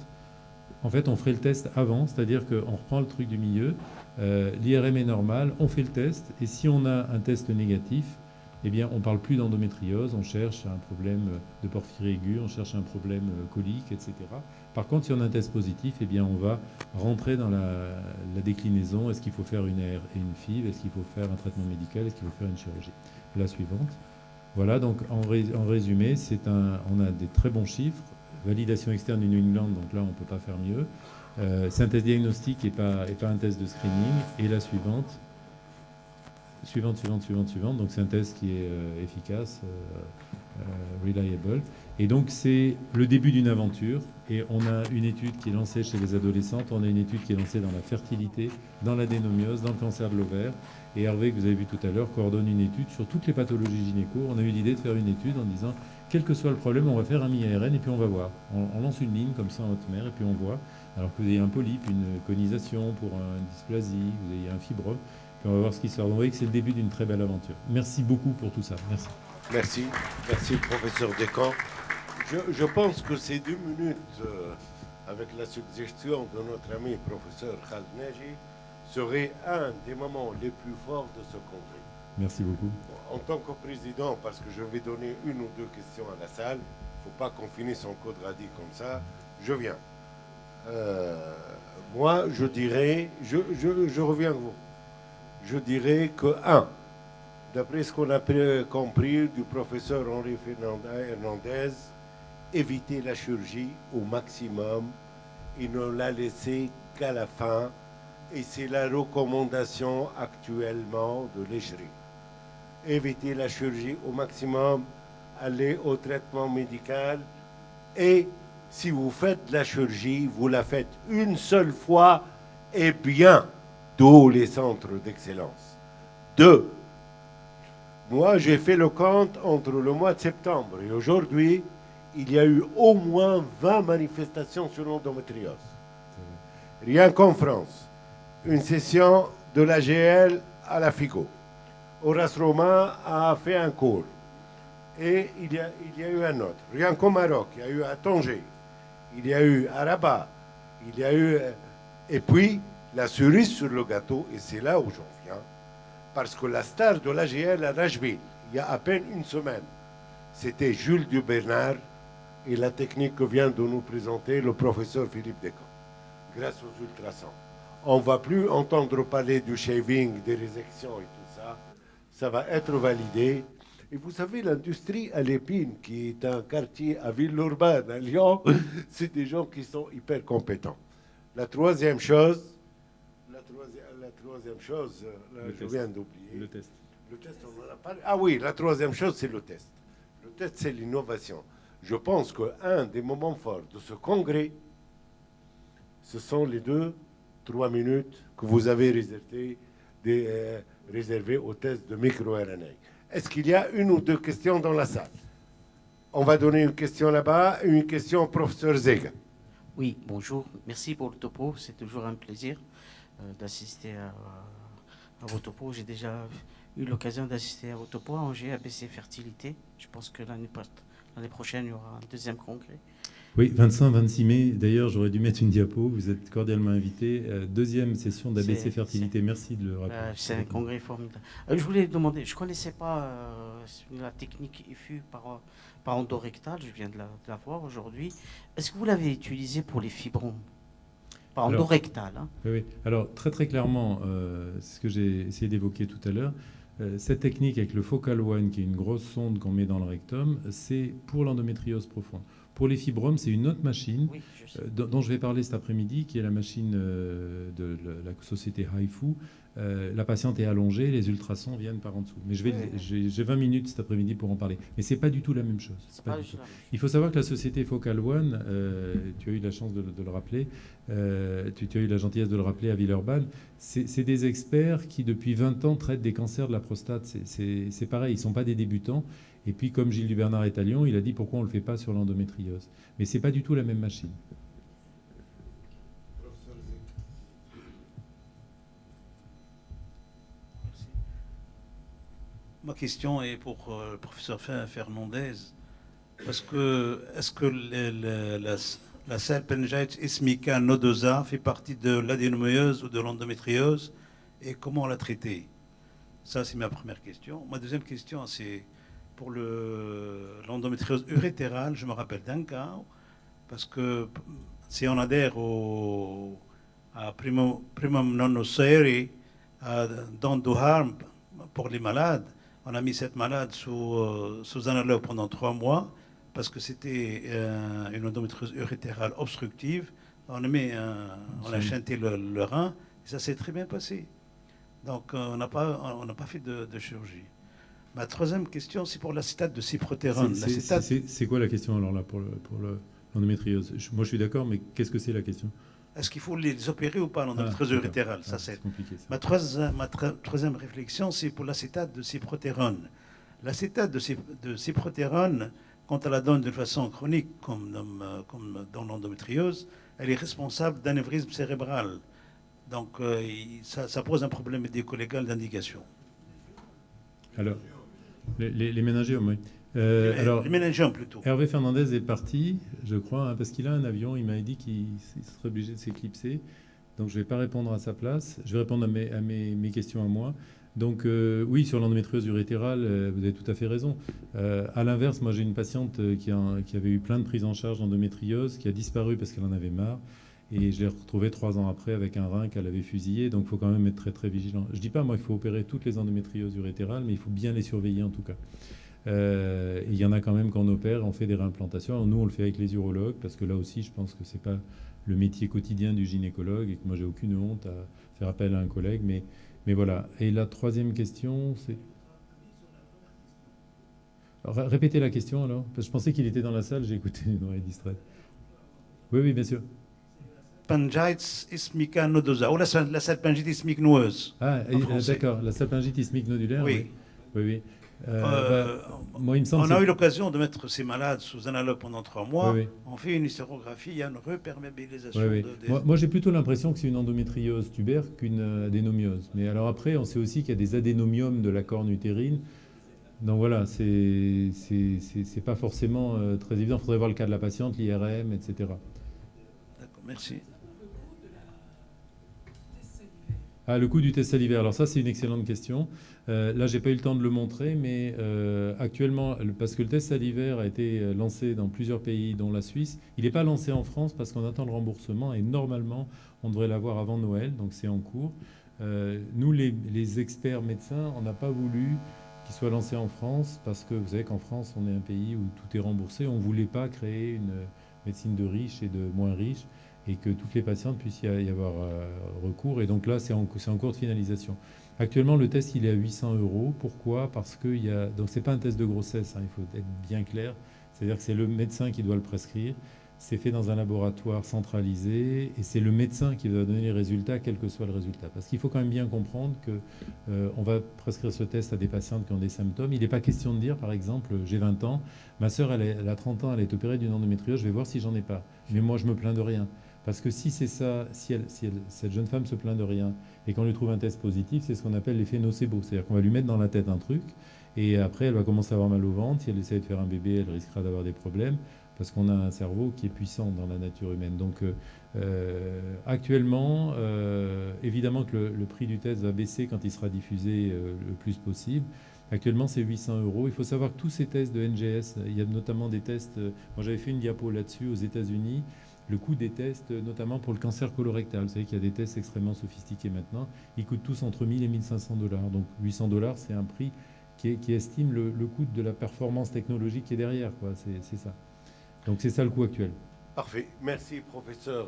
En fait, on ferait le test avant, c'est-à-dire qu'on reprend le truc du milieu. L'IRM est normal, on fait le test. Et si on a un test négatif, eh bien, on ne parle plus d'endométriose, on cherche un problème de porphyrie aiguë, on cherche un problème colique, etc. Par contre, si on a un test positif, eh bien, on va rentrer dans la déclinaison. Est-ce qu'il faut faire une FIV? Est-ce qu'il faut faire un traitement médical? Est-ce qu'il faut faire une chirurgie? La suivante. Voilà, donc en résumé, on a des très bons chiffres. Validation externe du New England, donc là, on ne peut pas faire mieux. C'est un test diagnostique et pas un test de screening. Et la suivante. Suivante. Donc c'est un test qui est efficace, reliable. Et donc c'est le début d'une aventure. Et on a une étude qui est lancée chez les adolescentes, on a une étude qui est lancée dans la fertilité, dans l'adénomiose, dans le cancer de l'ovaire. Et Hervé, que vous avez vu tout à l'heure, coordonne une étude sur toutes les pathologies gynéco. On a eu l'idée de faire une étude en disant, quel que soit le problème, on va faire un mi-ARN et puis on va voir. On lance une ligne comme ça en haute mer et puis on voit. Alors que vous ayez un polype, une conisation pour une dysplasie, vous ayez un fibrome. On va voir ce qui sort. Donc, vous voyez que c'est le début d'une très belle aventure. Merci beaucoup pour tout ça. Merci. Merci, professeur Descamps. Je pense que ces 2 minutes, avec la suggestion de notre ami professeur Khaled Neji, seraient un des moments les plus forts de ce congrès. Merci beaucoup. En tant que président, parce que je vais donner 1 ou 2 questions à la salle, il ne faut pas qu'on finisse en code radis comme ça, je viens. Moi, je dirais, je reviens à vous. Je dirais que, d'après ce qu'on a compris du professeur Henri Hernandez, éviter la chirurgie au maximum et ne la laisser qu'à la fin. Et c'est la recommandation actuellement de Lécheret. Éviter la chirurgie au maximum, aller au traitement médical. Et si vous faites la chirurgie, vous la faites une seule fois et bien. D'où les centres d'excellence. 2. Moi, j'ai fait le compte entre le mois de septembre et aujourd'hui, il y a eu au moins 20 manifestations sur l'endométriose. Rien qu'en France. Une session de l'AGL à la FIGO. Horace Romain a fait un cours. Et il y a eu un autre. Rien qu'au Maroc, il y a eu à Tanger. Il y a eu à Rabat. Il y a eu... Et puis, la cerise sur le gâteau, et c'est là où j'en viens, parce que la star de l'AGL à Nashville, il y a à peine une semaine, c'était Jules Dubernard et la technique que vient de nous présenter le professeur Philippe Descamps, grâce aux ultrasons. On ne va plus entendre parler du shaving, des réjections et tout ça. Ça va être validé. Et vous savez, l'industrie à l'épine, qui est un quartier à Villeurbanne, à Lyon, c'est des gens qui sont hyper compétents. La troisième chose, je viens d'oublier. Le test. Le test, on en a parlé. Ah oui, la troisième chose, c'est le test. Le test, c'est l'innovation. Je pense qu'un des moments forts de ce congrès, ce sont les 2-3 minutes que vous avez réservées au test de micro-RNA. Est-ce qu'il y a une ou deux questions dans la salle? On va donner une question là-bas, une question au professeur Zega. Oui, bonjour. Merci pour le topo. C'est toujours un plaisir d'assister à vos topos. J'ai déjà eu l'occasion d'assister à vos topos à Angers, à BC Fertilité. Je pense que l'année prochaine, il y aura un deuxième congrès. Oui, 25-26 mai. D'ailleurs, j'aurais dû mettre une diapo. Vous êtes cordialement invité. Deuxième session d'ABC Fertilité. Merci de le rappeler. C'est un congrès formidable. Je voulais demander, je ne connaissais pas la technique IFU par endorectal. Je viens de la voir aujourd'hui. Est-ce que vous l'avez utilisé pour les fibromes? Par endorectal. Hein. Oui. Alors, très très clairement, ce que j'ai essayé d'évoquer tout à l'heure, cette technique avec le Focal One, qui est une grosse sonde qu'on met dans le rectum, c'est pour l'endométriose profonde. Pour les fibromes, c'est une autre machine dont je vais parler cet après-midi, qui est la machine de la société HIFU. La patiente est allongée, les ultrasons viennent par en dessous. Mais j'ai 20 minutes cet après-midi pour en parler. Mais ce n'est pas du tout la même chose. Il faut savoir que la société Focal One, tu as eu la chance de le rappeler, tu as eu la gentillesse de le rappeler à Villeurbanne, c'est des experts qui, depuis 20 ans, traitent des cancers de la prostate. C'est pareil, ils ne sont pas des débutants. Et puis, comme Gilles Dubernard est à Lyon, il a dit pourquoi on ne le fait pas sur l'endométriose. Mais ce n'est pas du tout la même machine. Ma question est pour le professeur Fernandez. Parce que, est-ce que la salpingite ismica nodosa fait partie de l'adénomyose ou de l'endométriose et comment la traiter? Ça, c'est ma première question. Ma deuxième question, c'est pour l'endométriose urétérale. Je me rappelle d'un cas, parce que si on adhère à primum non nocere dans du harm pour les malades, on a mis cette malade sous analogue pendant 3 mois parce que c'était une endométriose urétérale obstructive. On a chanté le rein et ça s'est très bien passé. Donc on n'a pas fait de chirurgie. Ma troisième question, c'est pour l'acétate de cyprotérone. C'est quoi la question alors là pour l'endométriose? Moi je suis d'accord, mais qu'est-ce que c'est la question? Est-ce qu'il faut les opérer ou pas, l'endométriose urétérale? C'est compliqué. Ça. Ma troisième réflexion, c'est pour l'acétate de cyprotérone. L'acétate de cyprotérone, quand on la donne de façon chronique, comme dans l'endométriose, elle est responsable d'anévrisme cérébral. Donc ça pose un problème médico-légal d'indication. Alors, les méningiomes, oui. Les méningiomes plutôt. Hervé Fernandez est parti, je crois, hein, parce qu'il a un avion. Il m'avait dit qu'il serait obligé de s'éclipser. Donc je ne vais pas répondre à sa place. Je vais répondre à mes questions à moi. Donc oui, sur l'endométriose urétérale, vous avez tout à fait raison. À l'inverse, moi j'ai une patiente qui avait eu plein de prises en charge d'endométriose, qui a disparu parce qu'elle en avait marre. Et je l'ai retrouvée 3 ans après avec un rein qu'elle avait fusillé. Donc il faut quand même être très très vigilant. Je ne dis pas moi qu'il faut opérer toutes les endométrioses urétérales, mais il faut bien les surveiller en tout cas. Il y en a quand même qu'on opère, on fait des réimplantations. Alors nous, on le fait avec les urologues, parce que là aussi, je pense que ce n'est pas le métier quotidien du gynécologue et que moi, j'ai aucune honte à faire appel à un collègue. Mais voilà. Et la troisième question, c'est... Alors, répétez la question alors, parce que je pensais qu'il était dans la salle, j'ai écouté une oreille distraite. Oui, bien sûr. Salpingite ismica nodosa, ou la salpingite ismique noueuse. Ah, d'accord, la salpingite ismique nodulaire. Oui. Moi, il me semble on a eu l'occasion de mettre ces malades sous analogue pendant 3 mois. Oui. On fait une hysterographie, il y a une reperméabilisation. Moi, j'ai plutôt l'impression que c'est une endométriose tubaire qu'une adénomiose. Mais alors après, on sait aussi qu'il y a des adénomiomes de la corne utérine. Donc voilà, c'est pas forcément très évident. Il faudrait voir le cas de la patiente, l'IRM, etc. D'accord, merci. Ah, le coût du test salivaire. Alors ça, c'est une excellente question. Là, j'ai pas eu le temps de le montrer, mais actuellement, parce que le test salivaire a été lancé dans plusieurs pays, dont la Suisse, il n'est pas lancé en France parce qu'on attend le remboursement et normalement, on devrait l'avoir avant Noël, donc c'est en cours. Nous, les experts médecins, on n'a pas voulu qu'il soit lancé en France parce que vous savez qu'en France, on est un pays où tout est remboursé. On ne voulait pas créer une médecine de riches et de moins riches, et que toutes les patientes puissent y avoir recours. Et donc là, c'est en cours de finalisation. Actuellement, le test, il est à 800 €. Pourquoi? Parce que donc c'est pas un test de grossesse, hein, il faut être bien clair. C'est-à-dire que c'est le médecin qui doit le prescrire. C'est fait dans un laboratoire centralisé et c'est le médecin qui doit donner les résultats, quel que soit le résultat. Parce qu'il faut quand même bien comprendre qu'on va prescrire ce test à des patientes qui ont des symptômes. Il n'est pas question de dire, par exemple, j'ai 20 ans, ma sœur, elle a 30 ans, elle est opérée d'une endométriose, je vais voir si j'en ai pas. Mais moi, je me plains de rien. Parce que si c'est ça, cette jeune femme se plaint de rien et qu'on lui trouve un test positif, c'est ce qu'on appelle l'effet nocebo. C'est-à-dire qu'on va lui mettre dans la tête un truc et après, elle va commencer à avoir mal au ventre. Si elle essaie de faire un bébé, elle risquera d'avoir des problèmes parce qu'on a un cerveau qui est puissant dans la nature humaine. Donc actuellement, évidemment que le prix du test va baisser quand il sera diffusé le plus possible. Actuellement, c'est 800 €. Il faut savoir que tous ces tests de NGS, il y a notamment des tests, moi j'avais fait une diapo là-dessus aux États-Unis, le coût des tests, notamment pour le cancer colorectal. Vous savez qu'il y a des tests extrêmement sophistiqués maintenant. Ils coûtent tous entre 1000 et 1500 $. Donc 800 $, c'est un prix qui estime le coût de la performance technologique qui est derrière, quoi. C'est ça. Donc c'est ça le coût actuel. Parfait. Merci, professeur.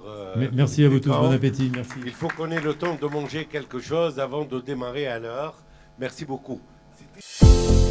Merci à vous tous. Bon appétit. Merci. Il faut qu'on ait le temps de manger quelque chose avant de démarrer à l'heure. Merci beaucoup. C'était...